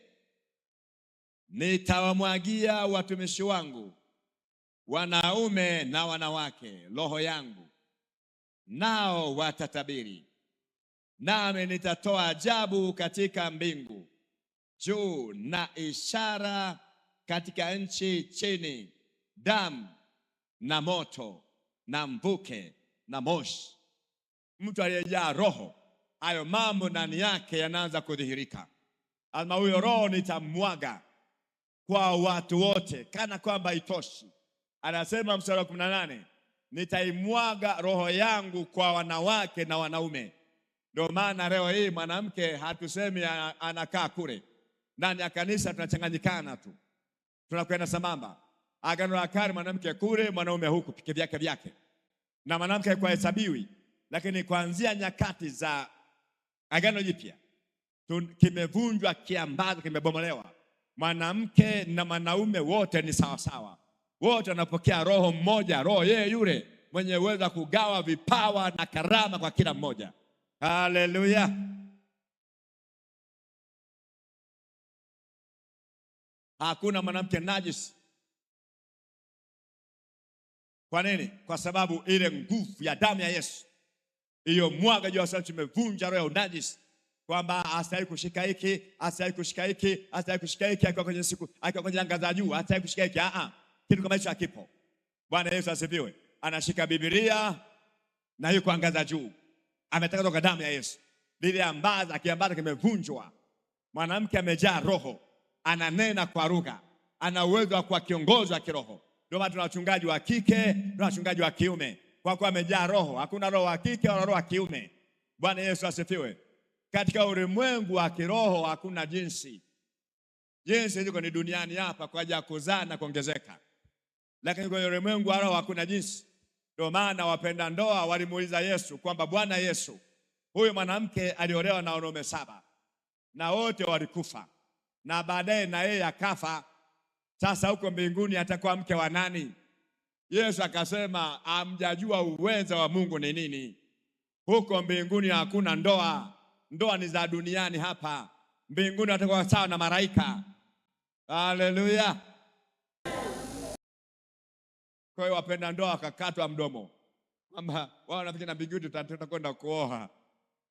Speaker 1: nitawamwagia watumishi wangu wanaume na wanawake roho yangu, nao watatabiri. Nami nitatoa ajabu katika mbingu juu na ishara katika nchi chini, damu na moto na mvuke na moshi. Mtu aliyejaa roho, hayo mambo ndani yake yanaanza kudhihirika. Ama huyo roho nitamwaga kwa watu wote, kana kwamba itoshi. Anasema mstari wa 18, nitaimwaga roho yangu kwa wanawake na wanaume. Ndio maana leo hii mwanamke hatusemi anakaa kule ndani ya kanisa, tunachanganyikana tu, tunakwenda sambamba. Agano la Kale mwanamke kule, mwanaume huku, pike vyake vyake, na mwanamke kwa hesabiwi. Lakini kuanzia nyakati za Agano Jipya kimevunjwa kiambazo, kimebomolewa. Mwanamke na mwanaume wote ni sawa sawa, wote wanapokea roho mmoja, roho yeye yule mwenye uwezo kugawa vipawa na karama kwa kila mmoja. Haleluya! Hakuna mwanamke najisi. Kwa nini? Kwa sababu ile nguvu ya damu ya Yesu hiyo mwaga juu ya sasa, tumevunja roho ya unajisi, kwamba hastahili kushika hiki, hastahili kushika hiki, hastahili kushika hiki, akiwa kwenye siku, akiwa kwenye anga za juu, hastahili kushika hiki. Kitu kama hicho hakipo. Bwana Yesu asifiwe. Anashika Biblia na yuko anga za juu, ametaka kutoka damu ya Yesu. Lile ambaza kiambaza kimevunjwa. Mwanamke amejaa roho, ananena kwa lugha, ana uwezo wa kuwa kiongozi wa kiroho. Ndio maana tuna wachungaji wa kike na wachungaji wa kiume, kwa kuwa amejaa roho. Hakuna roho wa kike wala roho wa kiume. Bwana Yesu asifiwe. Katika ulimwengu wa kiroho hakuna jinsi. Jinsi liko ni duniani hapa kwa ajili ya kuzaa na kuongezeka. Lakini kwenye ulimwengu wa roho hakuna jinsi. Ndio maana wapenda ndoa walimuuliza Yesu kwamba, Bwana Yesu, huyu mwanamke aliolewa na wanaume 7 na wote walikufa, na baadaye na yeye akafa. Sasa huko mbinguni atakuwa mke wa nani? Yesu akasema, hamjajua uwezo wa Mungu ni nini. Huko mbinguni hakuna ndoa. Ndoa ni za duniani hapa. Mbinguni watakuwa sawa na malaika. Haleluya. Kwa hiyo wapenda ndoa wakakatwa mdomo, kwamba wao wanafikiri na mbinguni tutakwenda kuoa.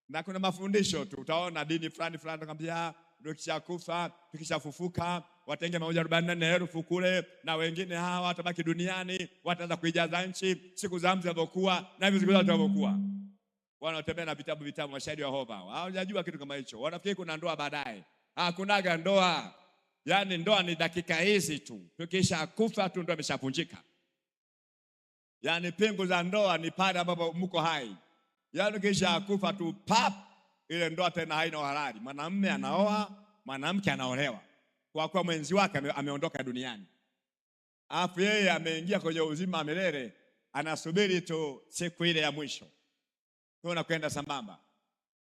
Speaker 1: Na kuna mafundisho tu, utaona dini fulani fulani atakwambia ndio kishakufa, tukishafufuka watenge 144,000 kule, na wengine hawa watabaki duniani, wataanza kuijaza nchi siku za mzee zilizokuwa na hizo siku zote zilizokuwa. Wanatembea na vitabu mashahidi wa Yehova. Hawajajua kitu kama hicho. Wanafikiri kuna ndoa baadaye. Hakunaga ndoa. Yaani ndoa ni dakika hizi tu. Tukisha kufa tu ndoa imeshavunjika. Yaani pengo za ndoa ni pale ambapo mko hai. Yaani kisha kufa tu pap, ile ndoa tena haina halali. Mwanamume anaoa, mwanamke anaolewa. Kwa kuwa mwenzi wake ameondoka duniani. Alafu yeye ameingia kwenye uzima milele, anasubiri tu siku ile ya mwisho. Tunakwenda sambamba.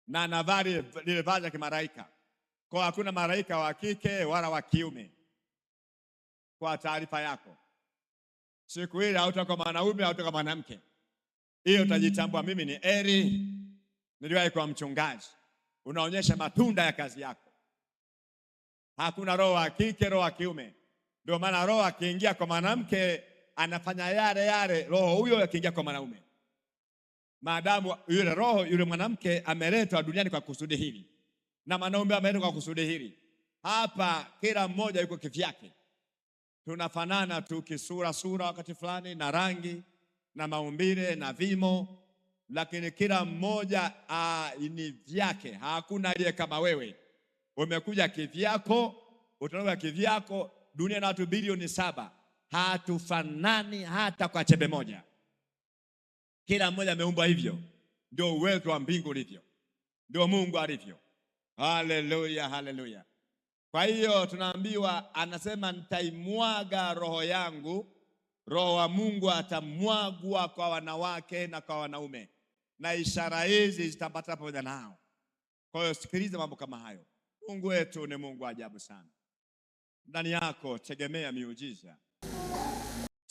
Speaker 1: Na anavaa lile vazi la kimalaika. Kwa hakuna malaika wa kike wala wa kiume. Kwa taarifa yako, siku ile hautakuwa mwanaume, hautakuwa mwanamke. Hiyo utajitambua, mimi ni Eri, niliwahi kuwa mchungaji. Unaonyesha matunda ya kazi yako. Hakuna roho wa kike, roho wa kiume. Ndio maana roho akiingia kwa mwanamke anafanya yale roho huyo akiingia kwa mwanaume. Maadamu yule roho yule mwanamke ameletwa duniani kwa kusudi hili, na mwanaume ameletwa kwa kusudi hili. Hapa kila mmoja yuko kivyake. Tunafanana tu kisura wakati fulani, na rangi na maumbile na vimo, lakini kila mmoja ni vyake. Hakuna aliye kama wewe. Umekuja kivyako, utaona kivyako. Dunia na watu bilioni 7, hatufanani hata kwa chembe moja. Kila mmoja ameumbwa hivyo. Ndio uwezo wa mbingu ulivyo. Ndio Mungu alivyo. Haleluya, haleluya. Kwa hiyo tunaambiwa, anasema nitaimwaga roho yangu. Roho wa Mungu atamwagwa kwa wanawake na kwa wanaume, na ishara hizi zitapata pamoja nao. Kwa hiyo sikiliza mambo kama hayo. Mungu wetu ni Mungu ajabu sana. Ndani yako tegemea miujiza.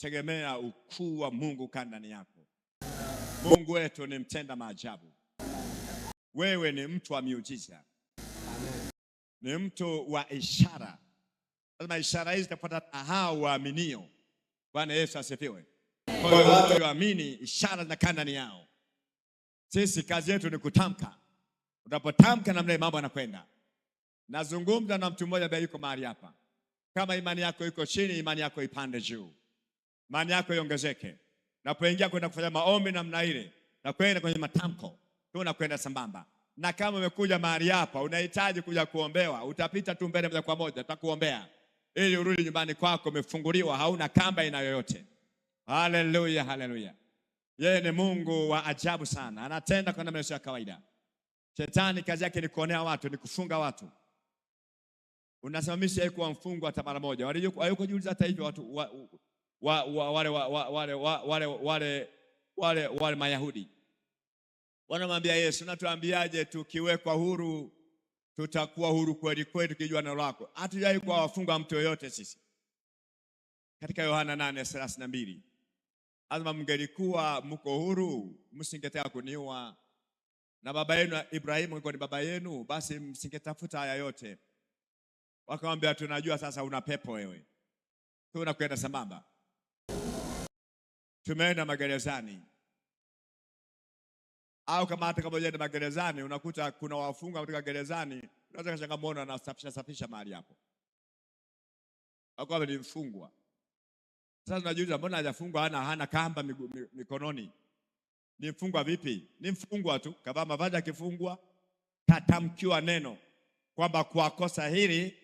Speaker 1: tegemea ukuu wa Mungu ndani yako. Mungu wetu ni mtenda maajabu. Wewe ni mtu wa miujiza. Ni mtu wa ishara. Lazima ishara hizi zitafuata hao waaminio. Bwana Yesu asifiwe. Kwa hiyo watu waamini, ishara zinakaa ndani yao. Sisi kazi yetu ni kutamka. Unapotamka namna mambo yanakwenda. Nazungumza na mtu mmoja ambaye yuko mahali hapa. Kama imani yako iko chini, imani yako ipande juu. Imani yako iongezeke. Unapoingia kwenda kufanya maombi namna ile, na kwenda kwenye matamko, tunakwenda sambamba. Na kama umekuja mahali hapa unahitaji kuja kuombewa, utapita tu mbele moja kwa moja, tutakuombea ili urudi nyumbani kwako umefunguliwa, hauna kamba ina yoyote. Haleluya, haleluya. Yeye ni Mungu wa ajabu sana. Anatenda kwa namna isiyo ya kawaida. Shetani kazi yake ni kuonea watu, ni kufunga watu. Unasimamisha yeye kuwa mfungwa hata mara moja. Wale jiuliza hata hivyo watu wale Mayahudi. Wanamwambia Yesu, "Natuambiaje tukiwekwa huru tutakuwa huru kweli kweli tukijua neno lako?" Hatujai kuwa wafunga mtu yoyote sisi. Katika Yohana 8:32. Azma mngelikuwa mko huru, msingetaka kuniua. Na baba yenu Ibrahimu alikuwa ni baba yenu, basi msingetafuta haya yote. Wakamwambia, "Tunajua sasa una pepo wewe. Tunakwenda sambamba. Tumeenda magerezani." Au kama hata kama unaenda magerezani unakuta kuna wafungwa katika gerezani, unaweza kushangaa na safisha mahali hapo. Akawa ni mfungwa. Sasa unajiuliza mbona hajafungwa, hana kamba mikononi? Ni mfungwa vipi? Ni mfungwa tu, kama mavazi akifungwa, katamkiwa neno kwamba kwa kosa hili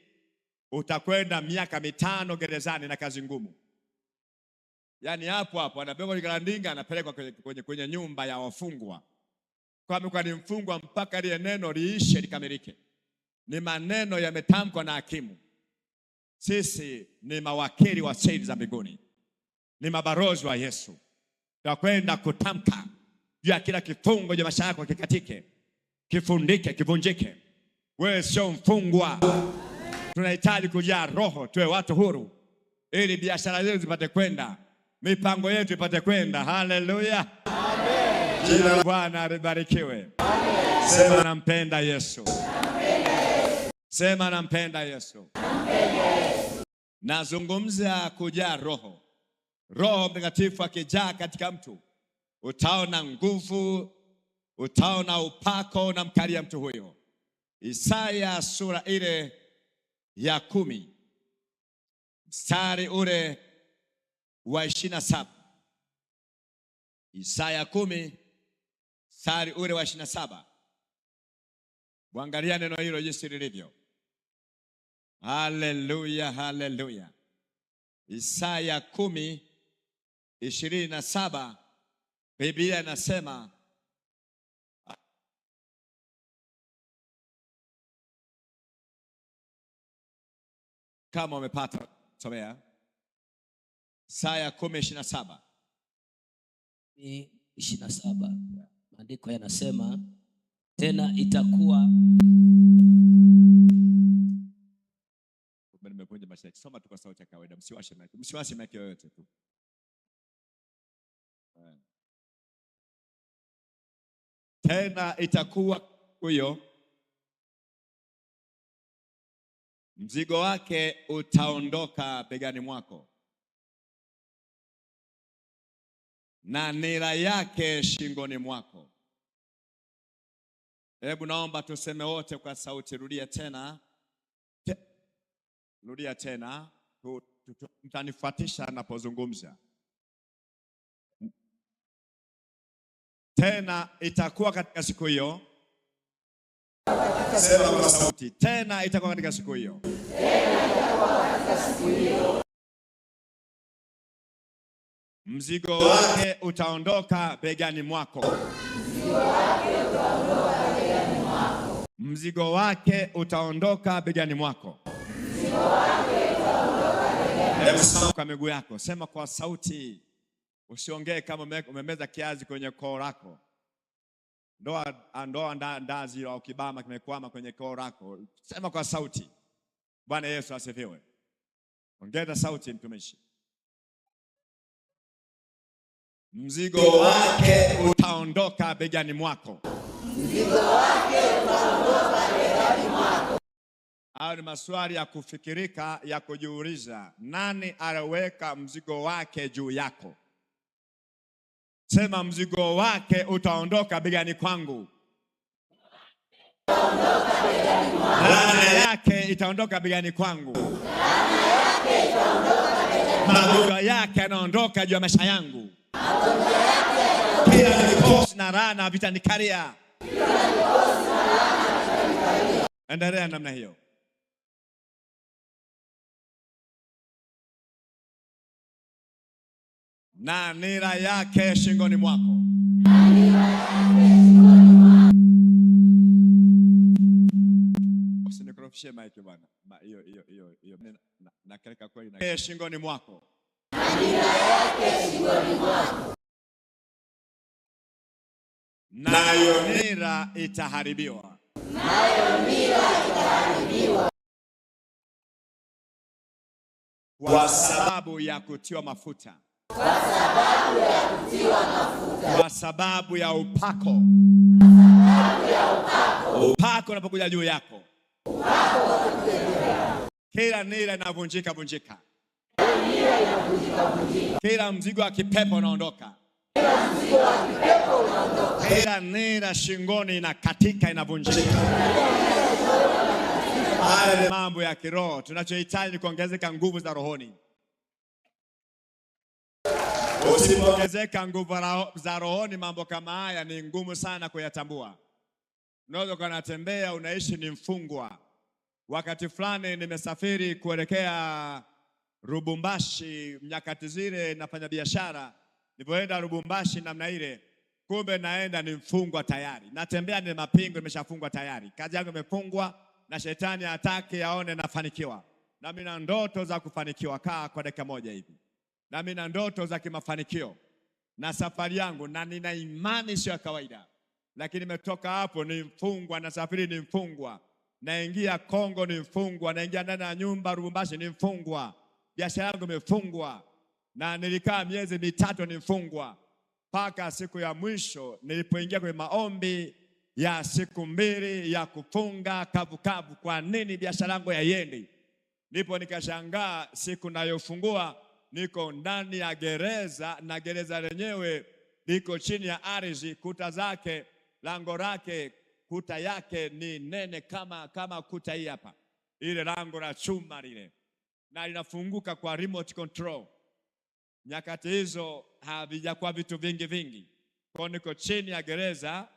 Speaker 1: utakwenda miaka 5 gerezani na kazi ngumu. Yaani hapo anabebwa kilandinga, anapelekwa kwenye nyumba ya wafungwa. Kwa amekuwa ni mfungwa mpaka ile neno liishe likamilike. Ni maneno yametamkwa na hakimu. Sisi ni mawakili wa siri za mbinguni. Ni mabarozi wa Yesu. Tutakwenda kutamka juu ya kila kifungo cha maisha yako kikatike, kifundike, kivunjike. Wewe sio mfungwa. Tunahitaji kujaa roho, tuwe watu huru ili biashara zetu zipate kwenda, mipango yetu ipate kwenda. Haleluya. Amen. Jina la Bwana libarikiwe. Amen. Sema nampenda Yesu. Sema nampenda Yesu. Nazungumza kujaa roho. Roho Mtakatifu akijaa katika mtu, utaona nguvu, utaona upako na mkalia mtu huyo. Isaya sura ile ya 10 mstari ule wa 27. Isaya 10 mstari ule wa 27. Muangalia neno hilo jinsi lilivyo. Haleluya, haleluya. Isaya 10:27. Biblia inasema, kama umepata somea. Isaya 10:27.
Speaker 3: 27. Maandiko yanasema, tena itakuwa.
Speaker 1: Nimepunja mashairi. Soma tu kwa sauti ya kawaida, msiwashe mic yoyote tu. Tena itakuwa huyo, mzigo wake utaondoka begani mwako, na nira yake shingoni mwako. Hebu naomba tuseme wote kwa sauti. Rudia tena. Rudia tena. Mtanifuatisha napozungumza. Tena itakuwa katika siku hiyo. Sema kwa sauti. Tena itakuwa katika siku hiyo. Mzigo wake utaondoka begani mwako. Mzigo wake utaondoka begani mwako. Hebu simama kwa miguu yako. Sema kwa sauti. Usiongee kama umemeza kiazi kwenye koo lako. Ndoa ndazi au kibama kimekwama kwenye koo lako. Sema kwa sauti. Bwana Yesu asifiwe. Ongeza sauti mtumishi. Mzigo wake utaondoka begani mwako. Mzigo wake utaondoka begani mwako. Hayo ni maswali ya kufikirika, ya kujiuliza. Nani aliweka mzigo wake juu yako? Sema, mzigo wake utaondoka begani kwangu. Laana yake itaondoka begani kwangu. Magonjwa yake yanaondoka juu ya maisha yangu. Kila mikosi na laana vitanikalia. Endelea namna hiyo. Na nira yake shingoni mwako. Usinikorofishe maiki bwana. Hiyo na keleka kweli na shingoni mwako. Nira yake shingoni mwako. Nayo nira itaharibiwa. Nayo nira itaharibiwa. Kwa sababu ya kutiwa mafuta. Kwa sababu ya kutiwa mafuta. Kwa sababu ya upako. Kwa sababu ya upako. Upako unapokuja juu yako. Upako unapokuja juu yako. Kila nira inavunjika vunjika. Kila nira inavunjika vunjika. Kila mzigo wa kipepo unaondoka. Kila mzigo wa kipepo unaondoka. Kila nira shingoni inakatika inavunjika. Haya ni mambo ya kiroho. Tunachohitaji ni kuongezeka nguvu za rohoni. Usipoongezeka nguvu za rohoni, mambo kama haya ni ngumu sana kuyatambua. Unaweza kunatembea unaishi ni mfungwa. Wakati fulani nimesafiri kuelekea Lubumbashi, nyakati zile nafanya biashara. Nilipoenda Lubumbashi namna ile, kumbe naenda ni mfungwa tayari. Natembea ni mapingo, nimeshafungwa tayari. Kazi yangu imefungwa na shetani hataki aone nafanikiwa. Na mimi na ndoto za kufanikiwa. Kaa kwa dakika moja hivi. Na mimi na ndoto za kimafanikio na safari yangu, na nina imani sio ya kawaida. Lakini nimetoka hapo ni mfungwa, na safari ni mfungwa. Naingia Kongo ni mfungwa, naingia ndani ya nyumba Lubumbashi ni mfungwa. Biashara yangu imefungwa. Na nilikaa miezi mitatu ni mfungwa. Paka siku ya mwisho nilipoingia kwenye maombi ya siku 2 ya kufunga kavu. Kwa nini biashara yangu haiendi? Ndipo nikashangaa siku nayofungua niko ndani ya gereza, na gereza lenyewe liko chini ya ardhi. Kuta zake, lango lake, kuta yake ni nene kama kuta hii hapa. Ile lango la chuma lile, na linafunguka kwa remote control. Nyakati hizo havijakuwa vitu vingi. Kwa niko chini ya gereza,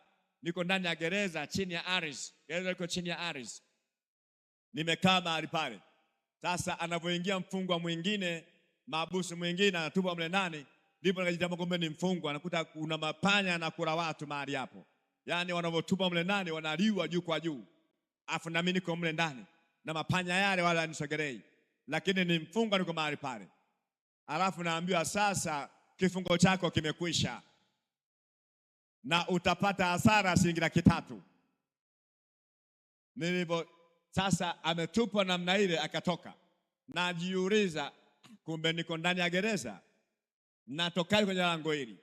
Speaker 1: niko ndani ya gereza chini ya ardhi. Gereza liko chini ya ardhi. Nimekaa mahali pale. Sasa anapoingia mfungwa mwingine, mabusu mwingine anatupa mle ndani, ndipo nikajitambua kumbe ni mfungwa. Anakuta kuna mapanya na kula watu mahali hapo. Yaani wanavotupa mle ndani wanaliwa juu kwa juu. Afu na mimi niko mle ndani na mapanya yale wala nisogelei. Lakini ni mfungwa, niko mahali pale. Alafu naambiwa sasa kifungo chako kimekwisha. Na utapata hasara shilingi 300. Nilipo sasa ametupwa namna ile akatoka. Najiuliza, kumbe niko ndani ya gereza. Natoka kwenye lango hili.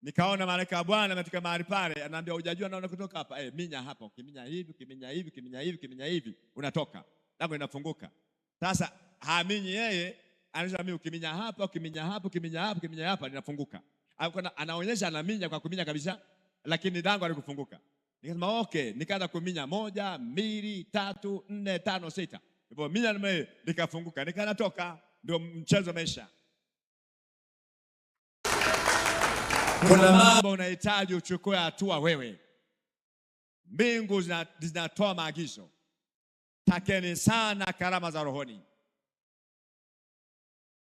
Speaker 1: Nikaona malaika wa Bwana ametika mahali pale, ananiambia hujajua naona kutoka hapa. Minya hapa, ukiminya hivi, ukiminya hivi, unatoka. Lango linafunguka. Sasa haamini yeye, anasema mimi ukiminya hapa, linafunguka. Anaonyesha anaminya kwa kuminya kabisa, lakini lango halikufunguka. Nikasema okay, nikaanza kuminya 1, 2, 3, 4, 5, 6. Hivyo minya likafunguka, nikanatoka. Ndio mchezo maisha. Kuna mambo unahitaji uchukue hatua wewe. Mbingu zinatoa maagizo. Takeni sana karama za rohoni.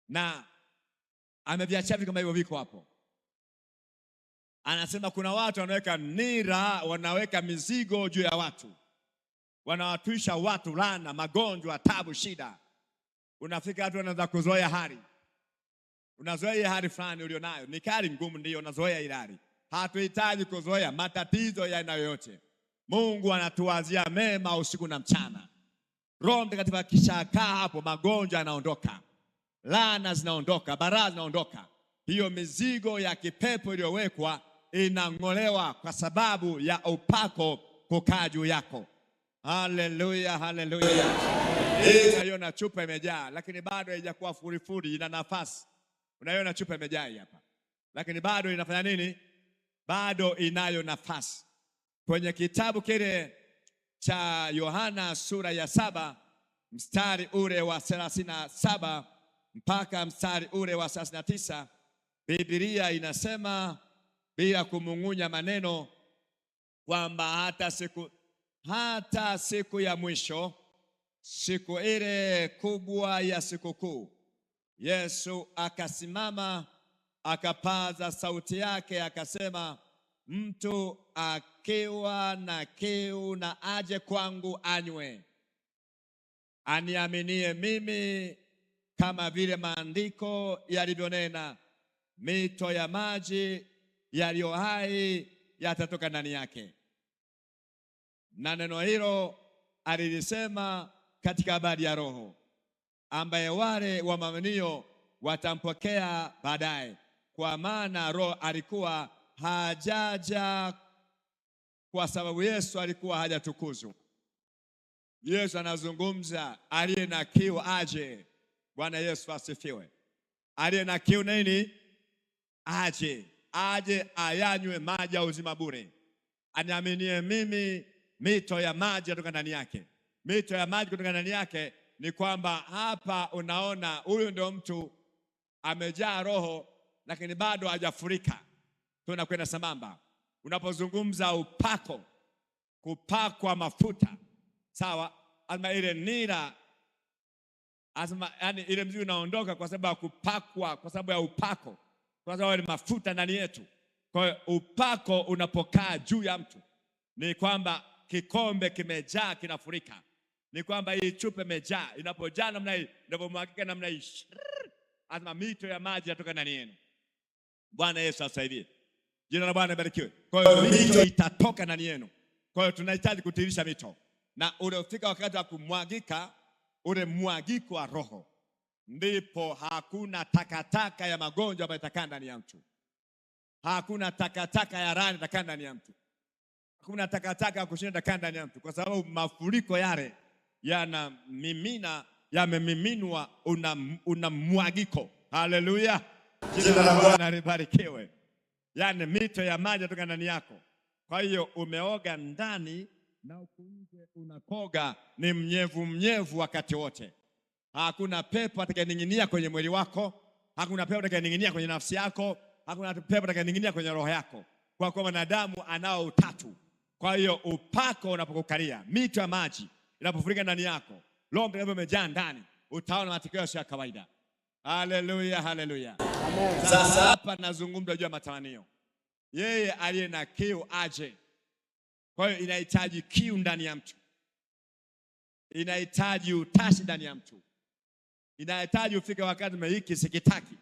Speaker 1: Na ameviacha kama hivyo viko hapo. Anasema kuna watu wanaweka nira, wanaweka mizigo juu ya watu. Wanawatuisha watu laana, magonjwa, tabu, shida. Unafika watu wanaanza kuzoea hali. Unazoea hali fulani ulionayo. Ni hali ngumu ndio unazoea ile hali. Hatuhitaji kuzoea matatizo ya aina yoyote. Mungu anatuwazia mema usiku na mchana. Roho Mtakatifu akishakaa hapo, magonjwa yanaondoka. Laana zinaondoka, balaa zinaondoka. hiyo mizigo ya kipepo iliyowekwa inang'olewa kwa sababu ya upako kukaa juu yako. Haleluya, haleluya. Unaiona chupa imejaa, lakini bado haijakuwa furifuri, ina nafasi. Unaiona chupa imejaa hapa, lakini bado inafanya nini? Bado inayo nafasi. Kwenye kitabu kile cha Yohana sura ya 7 mstari ule wa 37 mpaka mstari ule wa 39, Biblia inasema bila kumung'unya maneno kwamba hata siku ya mwisho, siku ile kubwa ya sikukuu, Yesu akasimama akapaza sauti yake akasema, mtu akiwa na kiu na aje kwangu anywe. Aniaminie mimi, kama vile maandiko yalivyonena, mito ya maji yaliyo hai yatatoka ndani yake. Na neno hilo alilisema katika habari ya Roho, ambaye wale waaminio watampokea baadaye, kwa maana Roho alikuwa hajaja kwa sababu Yesu alikuwa hajatukuzwa. Yesu anazungumza aliye na kiu aje. Bwana Yesu asifiwe. Aliye na kiu nini? Aje ayanywe maji ya uzima bure. Aniaminie mimi, mito ya maji yatoka ndani yake. Mito ya maji kutoka ndani yake ni kwamba hapa unaona huyu ndio mtu amejaa Roho lakini bado hajafurika. Tunakwenda sambamba. Unapozungumza upako, kupakwa mafuta, sawa? Azma ile nira, azma yani ile mzigo unaondoka kwa sababu ya kupakwa, kwa sababu ya upako, kwa sababu ya mafuta ndani yetu. Kwa hiyo upako unapokaa juu ya mtu ni kwamba kikombe kimejaa, kinafurika. Ni kwamba hii chupa imejaa, inapojaa namna hii, inapomwagika namna hii, azma mito ya maji yatoka ndani yenu. Bwana Yesu asaidie. Jina la Bwana libarikiwe. Kwa hiyo mito itatoka ndani yenu. Kwa hiyo tunahitaji kutirisha mito. Na unafika wakati wa kumwagika, ule mwagiko wa Roho, ndipo hakuna takataka ya magonjwa ambayo itakaa ndani ya mtu. Hakuna takataka ya rani itakaa ndani ya mtu. Hakuna takataka ya kushinda itakaa ndani ya mtu, kwa sababu mafuriko yale yamemiminwa, una mwagiko. Haleluya. Jina la Bwana libarikiwe. Yani mito ya maji kutoka ndani yako. Kwa hiyo umeoga ndani na uko nje unakoga, ni mnyevu wakati wote. Hakuna pepo atakayening'inia kwenye mwili wako, hakuna pepo atakayening'inia kwenye nafsi yako, hakuna pepo atakayening'inia kwenye roho yako, kwa kuwa wanadamu anao utatu. Kwa hiyo upako unapokukalia, mito ya maji inapofurika ndani yako, Roho Mtakatifu umejaa ndani, utaona matokeo ya kawaida. Haleluya, haleluya. Amen. Sasa hapa nazungumza juu ya matamanio. Yeye aliye na kiu aje. Kwa hiyo inahitaji kiu ndani ya mtu. Inahitaji utashi ndani ya mtu. Inahitaji ufike wakati hiki sikitaki,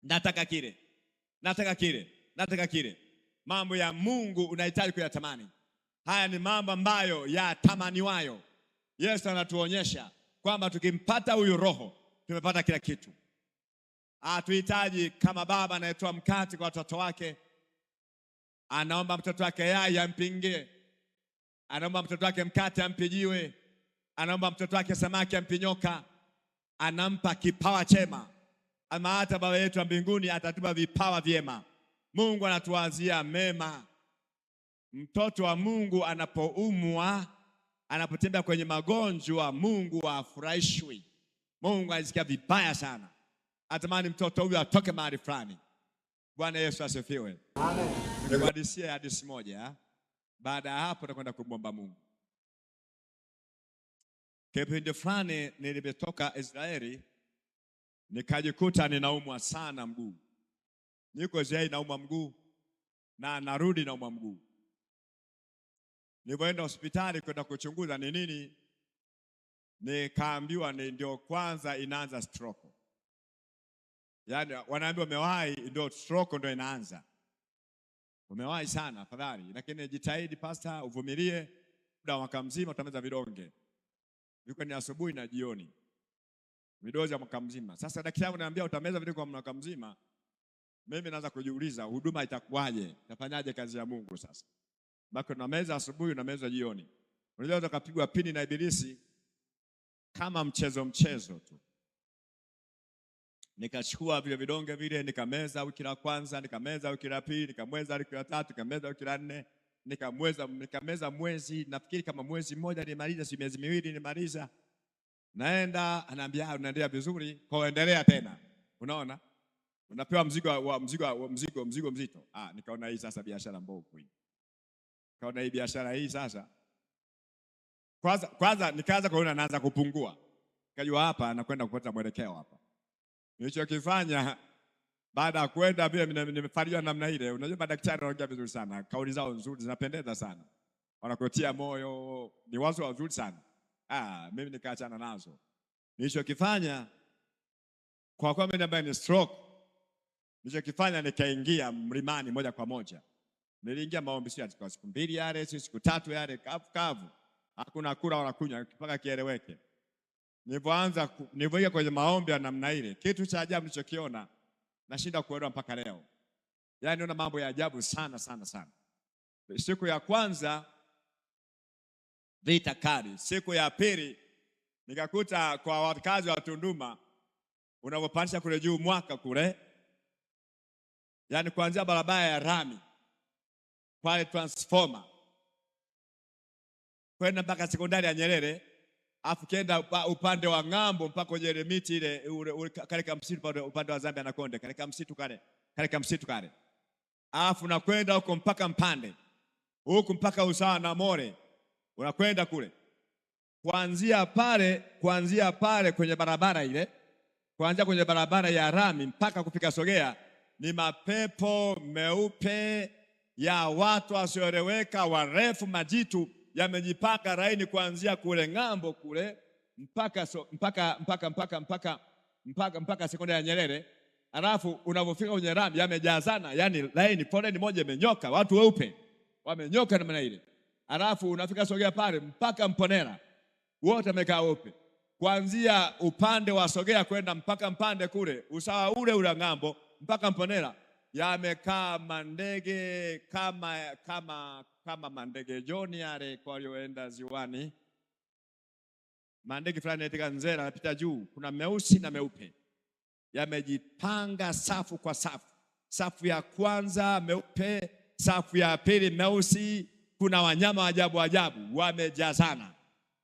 Speaker 1: nataka kile. Nataka kile. Nataka kile. Mambo ya Mungu unahitaji kuyatamani. Haya ni mambo ambayo yatamaniwayo. Yesu anatuonyesha kwamba tukimpata huyu Roho tumepata kila kitu. Hatuhitaji kama baba anayetoa mkate kwa watoto wake, anaomba mtoto wake yai ampingie, anaomba mtoto wake mkate ampijiwe, anaomba mtoto wake samaki ampinyoka, anampa kipawa chema. Ama hata Baba yetu wa mbinguni atatupa vipawa vyema. Mungu anatuwazia mema. Mtoto wa Mungu anapoumwa, anapotembea kwenye magonjwa, Mungu afurahishwi. Mungu anasikia vibaya sana. Atamani mtoto huyu atoke mahali fulani. Bwana Yesu asifiwe. Amen. Nikuhadisie hadithi moja. Baada ya hapo tutakwenda kumwomba Mungu. Kipindi fulani nilipotoka Israeli, nikajikuta ninaumwa sana mguu. Niko Israeli naumwa mguu na narudi naumwa mguu. Nilipoenda hospitali kwenda kuchunguza ni nini, nikaambiwa ndio kwanza inaanza stroke. Yaani wanaambiwa umewahi ndio stroke ndio inaanza. Umewahi sana afadhali, lakini jitahidi pastor, uvumilie muda wa mwaka mzima utameza vidonge. Yuko ni asubuhi na jioni. Vidozi ya mwaka mzima. Sasa daktari ananiambia utameza vidonge kwa mwaka mzima, mimi naanza kujiuliza huduma itakuwaje? Tafanyaje kazi ya Mungu sasa? Bako na meza asubuhi na meza jioni. Unaweza ukapigwa pini na ibilisi kama mchezo tu. Nikachukua vile vidonge vile nikameza wiki la kwanza, nikameza wiki la pili, nikameza wiki la tatu, nikameza wiki la nne, nikameza mwezi, nafikiri kama mwezi mmoja nimaliza, si miezi miwili nimaliza. Naenda anaambia unaendelea vizuri, kwa endelea tena. Unaona? Unapewa mzigo mzito. Nikaona hii sasa biashara mbovu hii. Kaona hii biashara hii sasa. Kwanza nikaanza kuona naanza kupungua. Nikajua hapa nakwenda kupata mwelekeo hapa. Nilichokifanya baada ya kwenda vile nimefariwa namna ile. Unajua madaktari wanaongea vizuri sana. Kauli zao nzuri zinapendeza sana. Wanakutia moyo, ni wazo nzuri sana. Mimi nikaachana nazo. Nilichokifanya kwa kuwa mimi ambaye ni stroke, nilichokifanya nikaingia mlimani moja kwa moja. Niliingia maombi kwa siku 2 yale, siku 3 yale, kavu. Hakuna kula wala kunywa mpaka kieleweke. Nilipoingia kwenye maombi ya namna ile, kitu cha ajabu nilichokiona nashinda kuelewa mpaka leo. Yaani naona mambo ya ajabu sana. Siku ya kwanza vita kali. Siku ya pili nikakuta kwa wakazi wa Tunduma unapopandisha kule juu mwaka kule, yaani kuanzia barabara ya rami pale transformer kwenda mpaka sekondari ya Nyerere, afu kenda upande wa ng'ambo mpaka kwenye miti ile katika msitu upande wa Zambia na Konde, katika msitu kale. Afu nakwenda huko mpaka Mpande. Huko mpaka Usawa na More. Unakwenda kule. Kuanzia pale kwenye barabara ile, kuanzia kwenye barabara ya rami mpaka kufika Sogea ni mapepo meupe ya watu wasioeleweka, warefu, majitu yamejipaka laini kuanzia kule ng'ambo kule mpaka sekondari ya Nyerere. Alafu unapofika kwenye rami yamejazana, yani laini, foleni moja imenyoka, watu weupe wamenyoka namna ile. Alafu unafika Sogea pale mpaka Mponera, wote wamekaa weupe. Kuanzia upande wa Sogea kwenda mpaka Mpande kule, Usawa ule ng'ambo mpaka Mponera yamekaa mandege kama mandege Joni yale kwa walioenda ziwani. Mandege fulani yatika Nzera yanapita juu, kuna meusi na meupe. Yamejipanga safu kwa safu. Safu ya kwanza meupe, safu ya pili meusi, kuna wanyama ajabu wamejazana.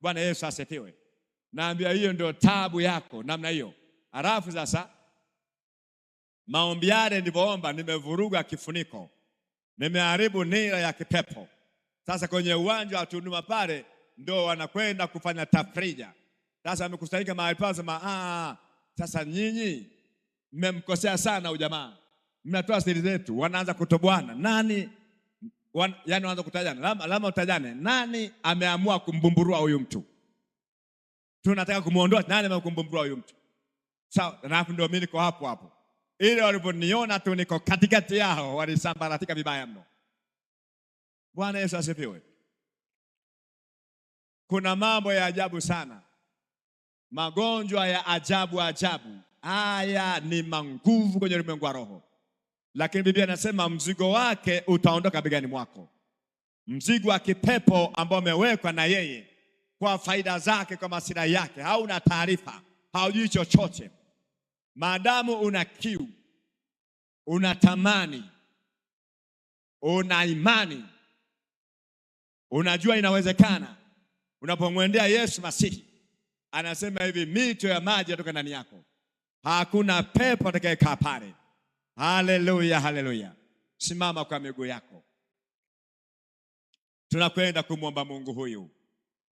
Speaker 1: Bwana Yesu asifiwe. Naambia hiyo ndio taabu yako namna hiyo. Alafu sasa maombi yale nilipoomba nimevuruga kifuniko. Nimeharibu nira ya kipepo. Sasa kwenye uwanja wa Tunduma pale ndio wanakwenda kufanya tafrija. Sasa wamekusanyika mahali pale sema sasa nyinyi mmemkosea sana ujamaa. Mnatoa siri zetu, wanaanza kutobwana. Nani yani wanaanza kutajana. Lama utajane. Nani ameamua kumbumburua huyu mtu? Tunataka kumuondoa, nani amekumbumbua huyu mtu? Sawa, na ndio mimi niko hapo. Ile waliponiona tu niko katikati yao, walisambaratika vibaya mno. Bwana Yesu asifiwe. Kuna mambo ya ajabu sana. Magonjwa ya ajabu. Haya ni manguvu kwenye ulimwengu wa roho. Lakini Biblia inasema mzigo wake utaondoka begani mwako. Mzigo wa kipepo ambao umewekwa na yeye kwa faida zake, kwa maslahi yake. Hauna taarifa, haujui chochote. Maadamu una kiu, unatamani, una imani, unajua inawezekana. Unapomwendea Yesu Masihi, anasema hivi, mito ya maji yatoka ndani yako. Hakuna pepo atakayekaa pale. Haleluya. Simama kwa miguu yako. Tunakwenda kumwomba Mungu huyu.